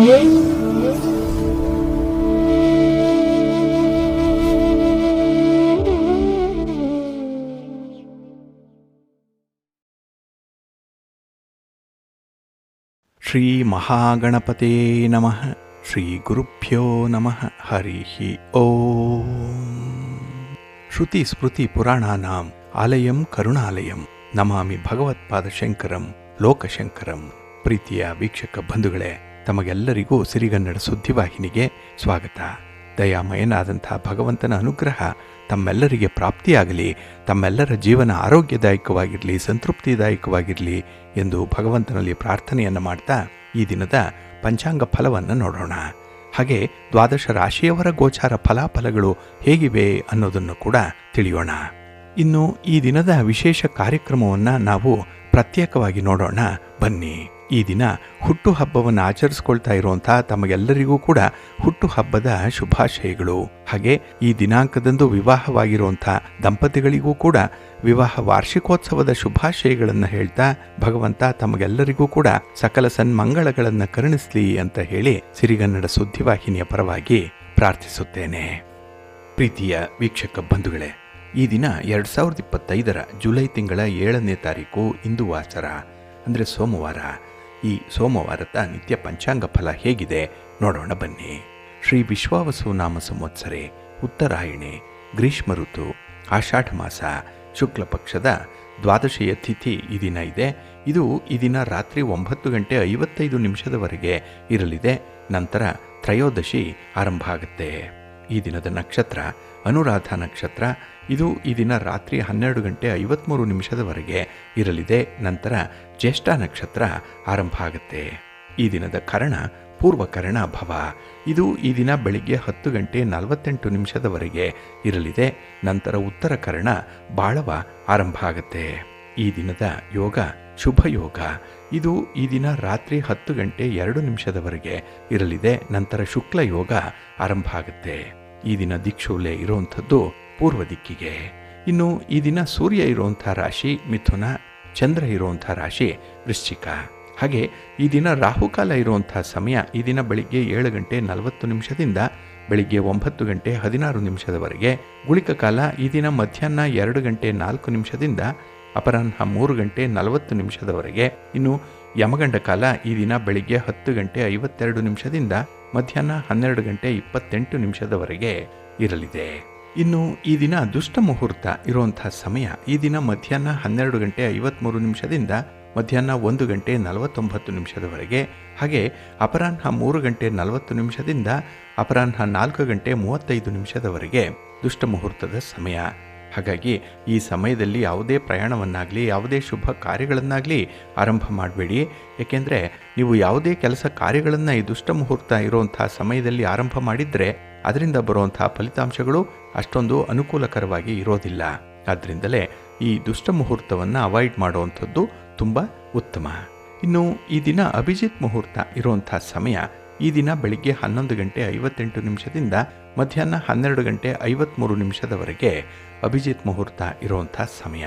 ಶ್ರೀ ಮಹಾಗಣಪತೇ ನಮಃ. ಶ್ರೀ ಗುರುಭ್ಯೋ ನಮಃ. ಹರಿ ಓಂ. ಶ್ರುತಿ ಸ್ಮೃತಿ ಪುರಾಣಾನಾಂ ಆಲಯಂ ಕರುಣಾಲಯಂ ನಮಾಮಿ ಭಗವತ್ಪಾದಶಂಕರಂ ಲೋಕಶಂಕರಂ. ಪ್ರೀತಿಯ ವೀಕ್ಷಕ ಬಂಧುಗಳೇ, ತಮಗೆಲ್ಲರಿಗೂ ಸಿರಿಗನ್ನಡ ಸುದ್ದಿವಾಹಿನಿಗೆ ಸ್ವಾಗತ. ದಯಾಮಯನಾದಂಥ ಭಗವಂತನ ಅನುಗ್ರಹ ತಮ್ಮೆಲ್ಲರಿಗೆ ಪ್ರಾಪ್ತಿಯಾಗಲಿ, ತಮ್ಮೆಲ್ಲರ ಜೀವನ ಆರೋಗ್ಯದಾಯಕವಾಗಿರಲಿ, ಸಂತೃಪ್ತಿದಾಯಕವಾಗಿರಲಿ ಎಂದು ಭಗವಂತನಲ್ಲಿ ಪ್ರಾರ್ಥನೆಯನ್ನು ಮಾಡ್ತಾ ಈ ದಿನದ ಪಂಚಾಂಗ ಫಲವನ್ನು ನೋಡೋಣ. ಹಾಗೆ ದ್ವಾದಶ ರಾಶಿಯವರ ಗೋಚಾರ ಫಲಾಫಲಗಳು ಹೇಗಿವೆ ಅನ್ನೋದನ್ನು ಕೂಡ ತಿಳಿಯೋಣ. ಇನ್ನು ಈ ದಿನದ ವಿಶೇಷ ಕಾರ್ಯಕ್ರಮವನ್ನು ನಾವು ಪ್ರತ್ಯೇಕವಾಗಿ ನೋಡೋಣ ಬನ್ನಿ. ಈ ದಿನ ಹುಟ್ಟುಹಬ್ಬವನ್ನು ಆಚರಿಸ್ಕೊಳ್ತಾ ಇರುವಂಥ ತಮಗೆಲ್ಲರಿಗೂ ಕೂಡ ಹುಟ್ಟುಹಬ್ಬದ ಶುಭಾಶಯಗಳು. ಹಾಗೆ ಈ ದಿನಾಂಕದಂದು ವಿವಾಹವಾಗಿರುವಂಥ ದಂಪತಿಗಳಿಗೂ ಕೂಡ ವಿವಾಹ ವಾರ್ಷಿಕೋತ್ಸವದ ಶುಭಾಶಯಗಳನ್ನು ಹೇಳ್ತಾ ಭಗವಂತ ತಮಗೆಲ್ಲರಿಗೂ ಕೂಡ ಸಕಲ ಸನ್ಮಂಗಳಗಳನ್ನು ಕರುಣಿಸಲಿ ಅಂತ ಹೇಳಿ ಸಿರಿಗನ್ನಡ ಸುದ್ದಿವಾಹಿನಿಯ ಪರವಾಗಿ ಪ್ರಾರ್ಥಿಸುತ್ತೇನೆ. ಪ್ರೀತಿಯ ವೀಕ್ಷಕ ಬಂಧುಗಳೇ, ಈ ದಿನ 2025 ಜುಲೈ ತಿಂಗಳ 7ನೇ ತಾರೀಕು ಇಂದು ವಾಸರ ಅಂದರೆ ಸೋಮವಾರ. ಈ ಸೋಮವಾರದ ನಿತ್ಯ ಪಂಚಾಂಗ ಫಲ ಹೇಗಿದೆ ನೋಡೋಣ ಬನ್ನಿ. ಶ್ರೀ ವಿಶ್ವಾವಸು ನಾಮ ಸಂವತ್ಸರೆ, ಉತ್ತರಾಯಣೆ, ಗ್ರೀಷ್ಮ ಋತು, ಆಷಾಢ ಮಾಸ, ಶುಕ್ಲ ಪಕ್ಷದ ದ್ವಾದಶಿಯ ತಿಥಿ ಈ ದಿನ ಇದೆ. ಇದು ಈ ದಿನ ರಾತ್ರಿ 9:55 ಇರಲಿದೆ. ನಂತರ ತ್ರಯೋದಶಿ ಆರಂಭ ಆಗುತ್ತೆ. ಈ ದಿನದ ನಕ್ಷತ್ರ ಅನುರಾಧ ನಕ್ಷತ್ರ. ಇದು ಈ ದಿನ ರಾತ್ರಿ 12:53 ಇರಲಿದೆ. ನಂತರ ಜ್ಯೇಷ್ಠ ನಕ್ಷತ್ರ ಆರಂಭ ಆಗುತ್ತೆ. ಈ ದಿನದ ಕರ್ಣ ಪೂರ್ವಕರ್ಣ ಭವ. ಇದು ಈ ದಿನ ಬೆಳಿಗ್ಗೆ 10:48 ಇರಲಿದೆ. ನಂತರ ಉತ್ತರ ಕರ್ಣ ಬಾಳವ ಆರಂಭ ಆಗುತ್ತೆ. ಈ ದಿನದ ಯೋಗ ಶುಭ ಯೋಗ. ಇದು ಈ ದಿನ ರಾತ್ರಿ 10:02 ಇರಲಿದೆ. ನಂತರ ಶುಕ್ಲ ಯೋಗ ಆರಂಭ ಆಗುತ್ತೆ. ಈ ದಿನ ದಿಕ್ಷೂಲೆ ಇರುವಂಥದ್ದು ಪೂರ್ವ ದಿಕ್ಕಿಗೆ. ಇನ್ನು ಈ ದಿನ ಸೂರ್ಯ ಇರುವಂಥ ರಾಶಿ ಮಿಥುನ, ಚಂದ್ರ ಇರುವಂಥ ರಾಶಿ ವೃಶ್ಚಿಕ. ಹಾಗೆ ಈ ದಿನ ರಾಹುಕಾಲ ಇರುವಂಥ ಸಮಯ ಈ ದಿನ ಬೆಳಿಗ್ಗೆ 7:40 ಬೆಳಿಗ್ಗೆ 9:16 ಗುಳಿಕ ಕಾಲ ಈ ದಿನ ಮಧ್ಯಾಹ್ನ 2:04 ಅಪರಾಹ್ನ 3:40 ಇನ್ನು ಯಮಗಂಡ ಕಾಲ ಈ ದಿನ ಬೆಳಿಗ್ಗೆ 10:52 ಮಧ್ಯಾಹ್ನ 12:28 ಇರಲಿದೆ. ಇನ್ನು ಈ ದಿನ ದುಷ್ಟ ಮುಹೂರ್ತ ಇರುವಂಥ ಸಮಯ ಈ ದಿನ ಮಧ್ಯಾಹ್ನ 12:53 ಮಧ್ಯಾಹ್ನ 1:49 ಹಾಗೆ ಅಪರಾಹ್ನ 3:40 ಅಪರಾಹ್ನ 4:35 ದುಷ್ಟ ಮುಹೂರ್ತದ ಸಮಯ. ಹಾಗಾಗಿ ಈ ಸಮಯದಲ್ಲಿ ಯಾವುದೇ ಪ್ರಯಾಣವನ್ನಾಗಲಿ ಯಾವುದೇ ಶುಭ ಕಾರ್ಯಗಳನ್ನಾಗಲಿ ಆರಂಭ ಮಾಡಬೇಡಿ. ಏಕೆಂದರೆ ನೀವು ಯಾವುದೇ ಕೆಲಸ ಕಾರ್ಯಗಳನ್ನು ಈ ದುಷ್ಟ ಮುಹೂರ್ತ ಇರುವಂಥ ಸಮಯದಲ್ಲಿ ಆರಂಭ ಮಾಡಿದರೆ ಅದರಿಂದ ಬರುವಂಥ ಫಲಿತಾಂಶಗಳು ಅಷ್ಟೊಂದು ಅನುಕೂಲಕರವಾಗಿ ಇರೋದಿಲ್ಲ. ಆದ್ದರಿಂದಲೇ ಈ ದುಷ್ಟ ಮುಹೂರ್ತವನ್ನು ಅವಾಯ್ಡ್ ಮಾಡುವಂಥದ್ದು ತುಂಬ ಉತ್ತಮ. ಇನ್ನು ಈ ದಿನ ಅಭಿಜಿತ್ ಮುಹೂರ್ತ ಇರುವಂಥ ಸಮಯ ಈ ದಿನ ಬೆಳಿಗ್ಗೆ 11:58 ಮಧ್ಯಾಹ್ನ 12:53 ಅಭಿಜಿತ್ ಮುಹೂರ್ತ ಇರುವಂಥ ಸಮಯ.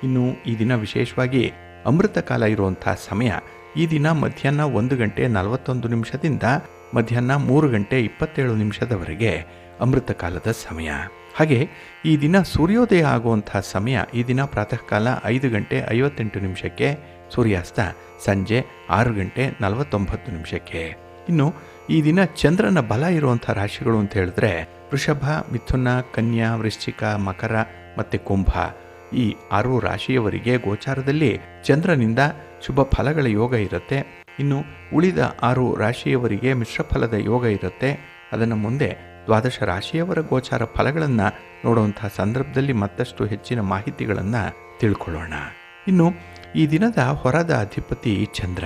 ಇನ್ನು ಈ ದಿನ ವಿಶೇಷವಾಗಿ ಅಮೃತ ಕಾಲ ಇರುವಂಥ ಸಮಯ ಈ ದಿನ ಮಧ್ಯಾಹ್ನ 1:41 ಮಧ್ಯಾಹ್ನ 3:27 ಅಮೃತ ಕಾಲದ ಸಮಯ. ಹಾಗೆ ಈ ದಿನ ಸೂರ್ಯೋದಯ ಆಗುವಂಥ ಸಮಯ ಈ ದಿನ ಪ್ರಾತಃ ಕಾಲ 5:58 ಸೂರ್ಯಾಸ್ತ ಸಂಜೆ 6:49. ಇನ್ನು ಈ ದಿನ ಚಂದ್ರನ ಬಲ ಇರುವಂಥ ರಾಶಿಗಳು ಅಂತ ಹೇಳಿದ್ರೆ ವೃಷಭ, ಮಿಥುನ, ಕನ್ಯಾ, ವೃಶ್ಚಿಕ, ಮಕರ ಮತ್ತು ಕುಂಭ. ಈ 6 ರಾಶಿಯವರಿಗೆ ಗೋಚಾರದಲ್ಲಿ ಚಂದ್ರನಿಂದ ಶುಭ ಫಲಗಳ ಯೋಗ ಇರುತ್ತೆ. ಇನ್ನು ಉಳಿದ 6 ರಾಶಿಯವರಿಗೆ ಮಿಶ್ರ ಫಲದ ಯೋಗ ಇರುತ್ತೆ. ಅದನ್ನು ಮುಂದೆ ದ್ವಾದಶ ರಾಶಿಯವರ ಗೋಚಾರ ಫಲಗಳನ್ನು ನೋಡುವಂಥ ಸಂದರ್ಭದಲ್ಲಿ ಮತ್ತಷ್ಟು ಹೆಚ್ಚಿನ ಮಾಹಿತಿಗಳನ್ನು ತಿಳ್ಕೊಳ್ಳೋಣ. ಇನ್ನು ಈ ದಿನದ ಹೊರದ ಅಧಿಪತಿ ಚಂದ್ರ.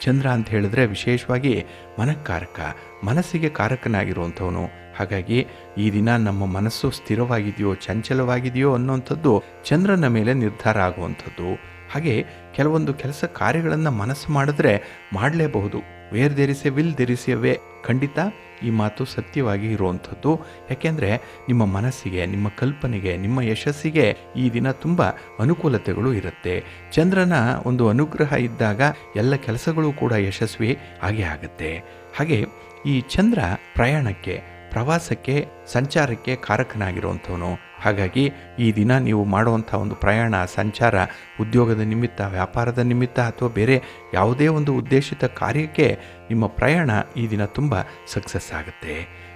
ಚಂದ್ರ ಅಂತ ಹೇಳಿದ್ರೆ ವಿಶೇಷವಾಗಿ ಮನಃಕಾರಕ, ಮನಸ್ಸಿಗೆ ಕಾರಕನಾಗಿರುವಂಥವನು. ಹಾಗಾಗಿ ಈ ದಿನ ನಮ್ಮ ಮನಸ್ಸು ಸ್ಥಿರವಾಗಿದೆಯೋ ಚಂಚಲವಾಗಿದೆಯೋ ಅನ್ನುವಂಥದ್ದು ಚಂದ್ರನ ಮೇಲೆ ನಿರ್ಧಾರ ಆಗುವಂಥದ್ದು. ಹಾಗೆ ಕೆಲವೊಂದು ಕೆಲಸ ಕಾರ್ಯಗಳನ್ನು ಮನಸ್ಸು ಮಾಡಿದ್ರೆ ಮಾಡಲೇಬಹುದು. Where there is a will there is a way. ಖಂಡಿತ ಈ ಮಾತು ಸತ್ಯವಾಗಿ ಇರುವಂಥದ್ದು. ಯಾಕೆಂದರೆ ನಿಮ್ಮ ಮನಸ್ಸಿಗೆ, ನಿಮ್ಮ ಕಲ್ಪನೆಗೆ, ನಿಮ್ಮ ಯಶಸ್ಸಿಗೆ ಈ ದಿನ ತುಂಬ ಅನುಕೂಲತೆಗಳು ಇರುತ್ತೆ. ಚಂದ್ರನ ಒಂದು ಅನುಗ್ರಹ ಇದ್ದಾಗ ಎಲ್ಲ ಕೆಲಸಗಳು ಕೂಡ ಯಶಸ್ವಿ ಆಗೇ ಆಗುತ್ತೆ. ಹಾಗೆ ಈ ಚಂದ್ರ ಪ್ರಯಾಣಕ್ಕೆ, ಪ್ರವಾಸಕ್ಕೆ, ಸಂಚಾರಕ್ಕೆ ಕಾರಕನಾಗಿರುವಂಥವನು. ಹಾಗಾಗಿ ಈ ದಿನ ನೀವು ಮಾಡುವಂಥ ಒಂದು ಪ್ರಯಾಣ, ಸಂಚಾರ, ಉದ್ಯೋಗದ ನಿಮಿತ್ತ, ವ್ಯಾಪಾರದ ನಿಮಿತ್ತ ಅಥವಾ ಬೇರೆ ಯಾವುದೇ ಒಂದು ಉದ್ದೇಶಿತ ಕಾರ್ಯಕ್ಕೆ ನಿಮ್ಮ ಪ್ರಯಾಣ ಈ ದಿನ ತುಂಬ ಸಕ್ಸಸ್ ಆಗುತ್ತೆ.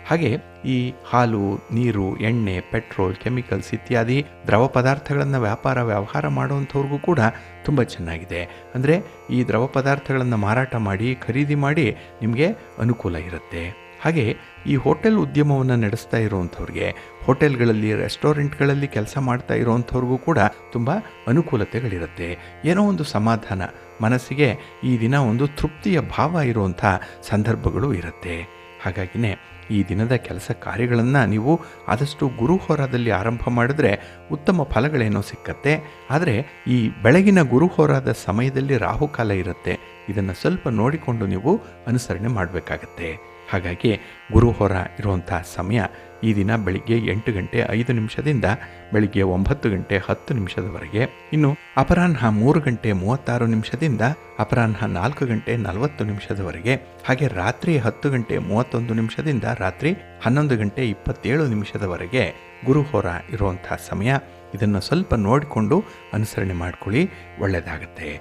ಹಾಗೆ ಈ ಹಾಲು, ನೀರು, ಎಣ್ಣೆ, ಪೆಟ್ರೋಲ್, ಕೆಮಿಕಲ್ಸ್ ಇತ್ಯಾದಿ ದ್ರವ ಪದಾರ್ಥಗಳನ್ನು ವ್ಯವಹಾರ ಮಾಡುವಂಥವ್ರಿಗೂ ಕೂಡ ತುಂಬ ಚೆನ್ನಾಗಿದೆ. ಅಂದರೆ ಈ ದ್ರವ ಪದಾರ್ಥಗಳನ್ನು ಮಾರಾಟ ಮಾಡಿ, ಖರೀದಿ ಮಾಡಿ ನಿಮಗೆ ಅನುಕೂಲ ಇರುತ್ತೆ. ಹಾಗೆ ಈ ಹೋಟೆಲ್ ಉದ್ಯಮವನ್ನು ನಡೆಸ್ತಾ ಇರುವಂಥವ್ರಿಗೆ, ಹೋಟೆಲ್ಗಳಲ್ಲಿ, ರೆಸ್ಟೋರೆಂಟ್ಗಳಲ್ಲಿ ಕೆಲಸ ಮಾಡ್ತಾ ಇರೋವಂಥವ್ರಿಗೂ ಕೂಡ ತುಂಬ ಅನುಕೂಲತೆಗಳಿರುತ್ತೆ. ಏನೋ ಒಂದು ಸಮಾಧಾನ, ಮನಸ್ಸಿಗೆ ಈ ದಿನ ಒಂದು ತೃಪ್ತಿಯ ಭಾವ ಇರುವಂಥ ಸಂದರ್ಭಗಳು ಇರುತ್ತೆ. ಹಾಗಾಗಿನೇ ಈ ದಿನದ ಕೆಲಸ ಕಾರ್ಯಗಳನ್ನು ನೀವು ಆದಷ್ಟು ಗುರುಹೋರಾದಲ್ಲಿ ಆರಂಭ ಮಾಡಿದ್ರೆ ಉತ್ತಮ ಫಲಗಳೇನೋ ಸಿಕ್ಕತ್ತೆ. ಆದರೆ ಈ ಬೆಳಗಿನ ಗುರುಹೋರಾದ ಸಮಯದಲ್ಲಿ ರಾಹುಕಾಲ ಇರುತ್ತೆ. ಇದನ್ನು ಸ್ವಲ್ಪ ನೋಡಿಕೊಂಡು ನೀವು ಅನುಸರಣೆ ಮಾಡಬೇಕಾಗತ್ತೆ. ಹಾಗಾಗಿ ಗುರುಹೋರ ಇರುವಂಥ ಸಮಯ ಈ ದಿನ ಬೆಳಿಗ್ಗೆ 8 ಗಂಟೆ 5 ನಿಮಿಷದಿಂದ ಬೆಳಿಗ್ಗೆ 9 ಗಂಟೆ 10 ನಿಮಿಷದವರೆಗೆ, ಇನ್ನು ಅಪರಾಹ್ನ 3 ಗಂಟೆ 36 ನಿಮಿಷದಿಂದ ಅಪರಾಹ್ನ 4 ಗಂಟೆ 40 ನಿಮಿಷದವರೆಗೆ, ಹಾಗೆ ರಾತ್ರಿ 10 ಗಂಟೆ 31 ನಿಮಿಷದಿಂದ ರಾತ್ರಿ 11 ಗಂಟೆ 27 ನಿಮಿಷದವರೆಗೆ ಗುರುಹೋರ ಇರುವಂಥ ಸಮಯ. ಇದನ್ನು ಸ್ವಲ್ಪ ನೋಡಿಕೊಂಡು ಅನುಸರಣೆ ಮಾಡ್ಕೊಳ್ಳಿ, ಒಳ್ಳೆಯದಾಗತ್ತೆ.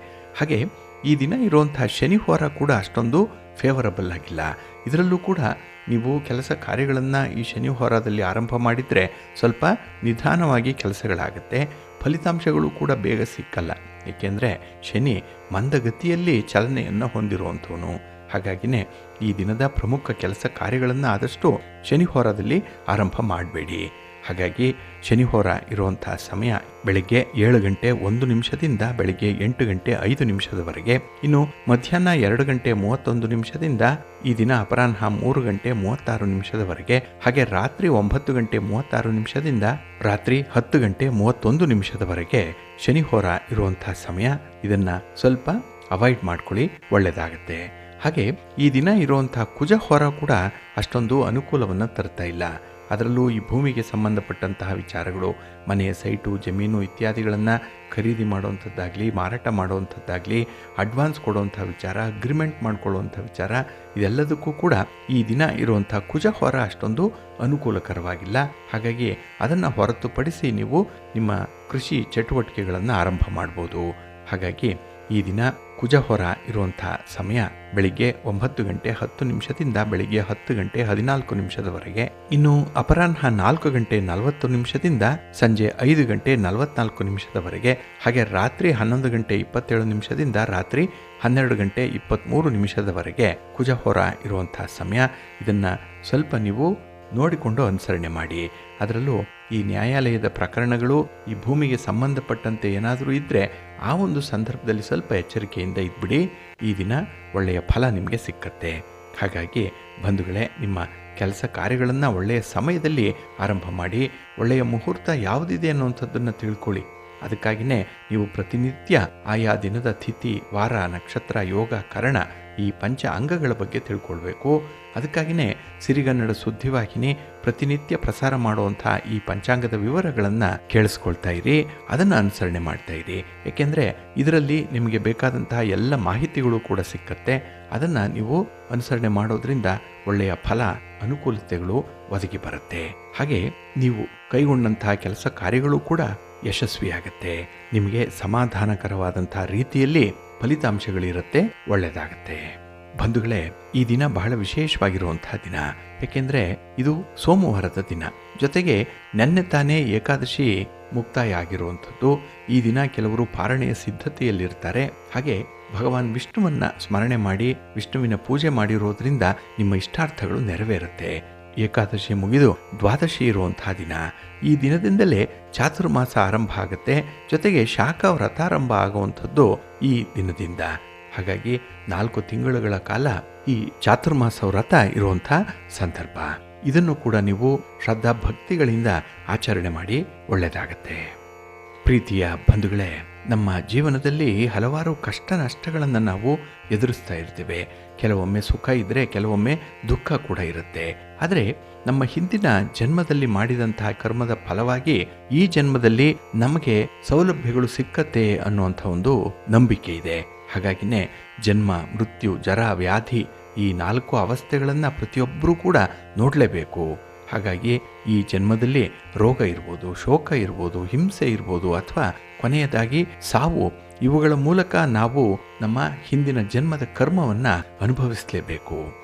ಹಾಗೆ ಈ ದಿನ ಇರುವಂಥ ಶನಿ ಹೋರ ಕೂಡ ಅಷ್ಟೊಂದು ಫೇವರಬಲ್ ಆಗಿಲ್ಲ. ಇದರಲ್ಲೂ ಕೂಡ ನೀವು ಕೆಲಸ ಕಾರ್ಯಗಳನ್ನು ಈ ಶನಿ ಹೋರಾದಲ್ಲಿ ಆರಂಭ ಮಾಡಿದರೆ ಸ್ವಲ್ಪ ನಿಧಾನವಾಗಿ ಕೆಲಸಗಳಾಗುತ್ತೆ. ಫಲಿತಾಂಶಗಳು ಕೂಡ ಬೇಗ ಸಿಕ್ಕಲ್ಲ. ಏಕೆಂದರೆ ಶನಿ ಮಂದಗತಿಯಲ್ಲಿ ಚಲನೆಯನ್ನು ಹೊಂದಿರುವಂಥವನು. ಹಾಗಾಗಿನೇ ಈ ದಿನದ ಪ್ರಮುಖ ಕೆಲಸ ಕಾರ್ಯಗಳನ್ನು ಆದಷ್ಟು ಶನಿ ಹೋರಾದಲ್ಲಿ ಆರಂಭ ಮಾಡಬೇಡಿ. ಹಾಗಾಗಿ ಶನಿ ಹೋರ ಇರುವಂಥ ಸಮಯ ಬೆಳಗ್ಗೆ 7 ಗಂಟೆ 1 ನಿಮಿಷದಿಂದ ಬೆಳಗ್ಗೆ 8 ಗಂಟೆ 5 ನಿಮಿಷದವರೆಗೆ, ಇನ್ನು ಮಧ್ಯಾಹ್ನ 2 ಗಂಟೆ 31 ನಿಮಿಷದಿಂದ ಈ ದಿನ ಅಪರಾಹ್ನ 3 ಗಂಟೆ 36 ನಿಮಿಷದವರೆಗೆ, ಹಾಗೆ ರಾತ್ರಿ 9 ಗಂಟೆ 36 ನಿಮಿಷದಿಂದ ರಾತ್ರಿ 10 ಗಂಟೆ 31 ನಿಮಿಷದವರೆಗೆ ಶನಿ ಹೋರ ಇರುವಂಥ ಸಮಯ. ಇದನ್ನು ಸ್ವಲ್ಪ ಅವಾಯ್ಡ್ ಮಾಡ್ಕೊಳ್ಳಿ, ಒಳ್ಳೆಯದಾಗತ್ತೆ. ಹಾಗೆ ಈ ದಿನ ಇರುವಂಥ ಕುಜ ಹೋರ ಕೂಡ ಅಷ್ಟೊಂದು ಅನುಕೂಲವನ್ನು ತರ್ತಾ ಇಲ್ಲ. ಅದರಲ್ಲೂ ಈ ಭೂಮಿಗೆ ಸಂಬಂಧಪಟ್ಟಂತಹ ವಿಚಾರಗಳು, ಮನೆಯ ಸೈಟು, ಜಮೀನು ಇತ್ಯಾದಿಗಳನ್ನು ಖರೀದಿ ಮಾಡುವಂಥದ್ದಾಗಲಿ, ಮಾರಾಟ ಮಾಡುವಂಥದ್ದಾಗಲಿ, ಅಡ್ವಾನ್ಸ್ ಕೊಡುವಂಥ ವಿಚಾರ, ಅಗ್ರಿಮೆಂಟ್ ಮಾಡಿಕೊಳ್ಳುವಂಥ ವಿಚಾರ, ಇದೆಲ್ಲದಕ್ಕೂ ಕೂಡ ಈ ದಿನ ಇರುವಂಥ ಕುಜ ಹೋರ ಅಷ್ಟೊಂದು ಅನುಕೂಲಕರವಾಗಿಲ್ಲ. ಹಾಗಾಗಿ ಅದನ್ನು ಹೊರತುಪಡಿಸಿ ನೀವು ನಿಮ್ಮ ಕೃಷಿ ಚಟುವಟಿಕೆಗಳನ್ನು ಆರಂಭ ಮಾಡ್ಬೋದು. ಹಾಗಾಗಿ ಈ ದಿನ ಕುಜ ಹೊರ ಇರುವಂಥ ಸಮಯ ಬೆಳಿಗ್ಗೆ 9 ಗಂಟೆ 10 ನಿಮಿಷದಿಂದ ಬೆಳಿಗ್ಗೆ 10 ಗಂಟೆ 14 ನಿಮಿಷದವರೆಗೆ, ಇನ್ನು ಅಪರಾಹ್ನ 4 ಗಂಟೆ 40 ನಿಮಿಷದಿಂದ ಸಂಜೆ 5 ಗಂಟೆ 44 ನಿಮಿಷದವರೆಗೆ, ಹಾಗೆ ರಾತ್ರಿ 11 ಗಂಟೆ 27 ನಿಮಿಷದಿಂದ ರಾತ್ರಿ 12 ಗಂಟೆ 23 ನಿಮಿಷದವರೆಗೆ ಕುಜ ಹೊರ ಇರುವಂಥ ಸಮಯ. ಇದನ್ನು ಸ್ವಲ್ಪ ನೀವು ನೋಡಿಕೊಂಡು ಅನುಸರಣೆ ಮಾಡಿ. ಅದರಲ್ಲೂ ಈ ನ್ಯಾಯಾಲಯದ ಪ್ರಕರಣಗಳು, ಈ ಭೂಮಿಗೆ ಸಂಬಂಧಪಟ್ಟಂತೆ ಏನಾದರೂ ಇದ್ದರೆ ಆ ಒಂದು ಸಂದರ್ಭದಲ್ಲಿ ಸ್ವಲ್ಪ ಎಚ್ಚರಿಕೆಯಿಂದ ಇದ್ಬಿಡಿ. ಈ ದಿನ ಒಳ್ಳೆಯ ಫಲ ನಿಮಗೆ ಸಿಕ್ಕತ್ತೆ. ಹಾಗಾಗಿ ಬಂಧುಗಳೇ, ನಿಮ್ಮ ಕೆಲಸ ಕಾರ್ಯಗಳನ್ನು ಒಳ್ಳೆಯ ಸಮಯದಲ್ಲಿ ಆರಂಭ ಮಾಡಿ. ಒಳ್ಳೆಯ ಮುಹೂರ್ತ ಯಾವುದಿದೆ ಅನ್ನುವಂಥದ್ದನ್ನು ತಿಳ್ಕೊಳ್ಳಿ. ಅದಕ್ಕಾಗಿಯೇ ನೀವು ಪ್ರತಿನಿತ್ಯ ಆಯಾ ದಿನದ ತಿಥಿ, ವಾರ, ನಕ್ಷತ್ರ, ಯೋಗ, ಕರಣ ಈ ಪಂಚ ಅಂಗಗಳ ಬಗ್ಗೆ ತಿಳ್ಕೊಳ್ಬೇಕು. ಅದಕ್ಕಾಗಿಯೇ ಸಿರಿಗನ್ನಡ ಸುದ್ದಿವಾಹಿನಿ ಪ್ರತಿನಿತ್ಯ ಪ್ರಸಾರ ಮಾಡುವಂಥ ಈ ಪಂಚಾಂಗದ ವಿವರಗಳನ್ನು ಕೇಳಿಸ್ಕೊಳ್ತಾ ಇರಿ, ಅದನ್ನು ಅನುಸರಣೆ ಮಾಡ್ತಾ ಇರಿ. ಏಕೆಂದರೆ ಇದರಲ್ಲಿ ನಿಮಗೆ ಬೇಕಾದಂತಹ ಎಲ್ಲ ಮಾಹಿತಿಗಳು ಕೂಡ ಸಿಕ್ಕತ್ತೆ. ಅದನ್ನು ನೀವು ಅನುಸರಣೆ ಮಾಡೋದ್ರಿಂದ ಒಳ್ಳೆಯ ಫಲ, ಅನುಕೂಲತೆಗಳು ಒದಗಿ ಬರುತ್ತೆ. ಹಾಗೆ ನೀವು ಕೈಗೊಂಡಂತಹ ಕೆಲಸ ಕಾರ್ಯಗಳು ಕೂಡ ಯಶಸ್ವಿಯಾಗತ್ತೆ. ನಿಮಗೆ ಸಮಾಧಾನಕರವಾದಂತಹ ರೀತಿಯಲ್ಲಿ ಫಲಿತಾಂಶಗಳಿರುತ್ತೆ, ಒಳ್ಳೆಯದಾಗತ್ತೆ. ಬಂಧುಗಳೇ, ಈ ದಿನ ಬಹಳ ವಿಶೇಷವಾಗಿರುವಂತಹ ದಿನ. ಏಕೆಂದರೆ ಇದು ಸೋಮವಾರದ ದಿನ, ಜೊತೆಗೆ ನೆನ್ನೆ ತಾನೇ ಏಕಾದಶಿ ಮುಕ್ತಾಯ ಆಗಿರುವಂಥದ್ದು. ಈ ದಿನ ಕೆಲವರು ಪಾರಣೆಯ ಸಿದ್ಧತೆಯಲ್ಲಿರ್ತಾರೆ. ಹಾಗೆ ಭಗವಾನ್ ವಿಷ್ಣುವನ್ನ ಸ್ಮರಣೆ ಮಾಡಿ, ವಿಷ್ಣುವಿನ ಪೂಜೆ ಮಾಡಿರೋದ್ರಿಂದ ನಿಮ್ಮ ಇಷ್ಟಾರ್ಥಗಳು ನೆರವೇರುತ್ತೆ. ಏಕಾದಶಿ ಮುಗಿದು ದ್ವಾದಶಿ ಇರುವಂತಹ ದಿನ. ಈ ದಿನದಿಂದಲೇ ಚಾತುರ್ಮಾಸ ಆರಂಭ ಆಗುತ್ತೆ. ಜೊತೆಗೆ ಶಾಖ ವ್ರತಾರಂಭ ಆಗುವಂಥದ್ದು ಈ ದಿನದಿಂದ. ಹಾಗಾಗಿ 4 ತಿಂಗಳುಗಳ ಕಾಲ ಈ ಚಾತುರ್ಮಾಸ ವ್ರತ ಇರುವಂಥ ಸಂದರ್ಭ. ಇದನ್ನು ಕೂಡ ನೀವು ಶ್ರದ್ಧಾ ಭಕ್ತಿಗಳಿಂದ ಆಚರಣೆ ಮಾಡಿ, ಒಳ್ಳೆಯದಾಗತ್ತೆ. ಪ್ರೀತಿಯ ಬಂಧುಗಳೇ, ನಮ್ಮ ಜೀವನದಲ್ಲಿ ಹಲವಾರು ಕಷ್ಟ ನಷ್ಟಗಳನ್ನು ನಾವು ಎದುರಿಸ್ತಾ ಇರ್ತೀವಿ. ಕೆಲವೊಮ್ಮೆ ಸುಖ ಇದ್ದರೆ ಕೆಲವೊಮ್ಮೆ ದುಃಖ ಕೂಡ ಇರುತ್ತೆ. ಆದರೆ ನಮ್ಮ ಹಿಂದಿನ ಜನ್ಮದಲ್ಲಿ ಮಾಡಿದಂತಹ ಕರ್ಮದ ಫಲವಾಗಿ ಈ ಜನ್ಮದಲ್ಲಿ ನಮಗೆ ಸೌಲಭ್ಯಗಳು ಸಿಕ್ಕತ್ತೆ ಅನ್ನುವಂಥ ಒಂದು ನಂಬಿಕೆ ಇದೆ. ಹಾಗಾಗಿನೇ ಜನ್ಮ, ಮೃತ್ಯು, ಜರ, ವ್ಯಾಧಿ ಈ 4 ಅವಸ್ಥೆಗಳನ್ನು ಪ್ರತಿಯೊಬ್ಬರೂ ಕೂಡ ನೋಡಲೇಬೇಕು. ಹಾಗಾಗಿ ಈ ಜನ್ಮದಲ್ಲಿ ರೋಗ ಇರ್ಬೋದು, ಶೋಕ ಇರ್ಬೋದು, ಹಿಂಸೆ ಇರ್ಬೋದು, ಅಥವಾ ಕೊನೆಯದಾಗಿ ಸಾವು, ಇವುಗಳ ಮೂಲಕ ನಾವು ನಮ್ಮ ಹಿಂದಿನ ಜನ್ಮದ ಕರ್ಮವನ್ನು ಅನುಭವಿಸಲೇಬೇಕು.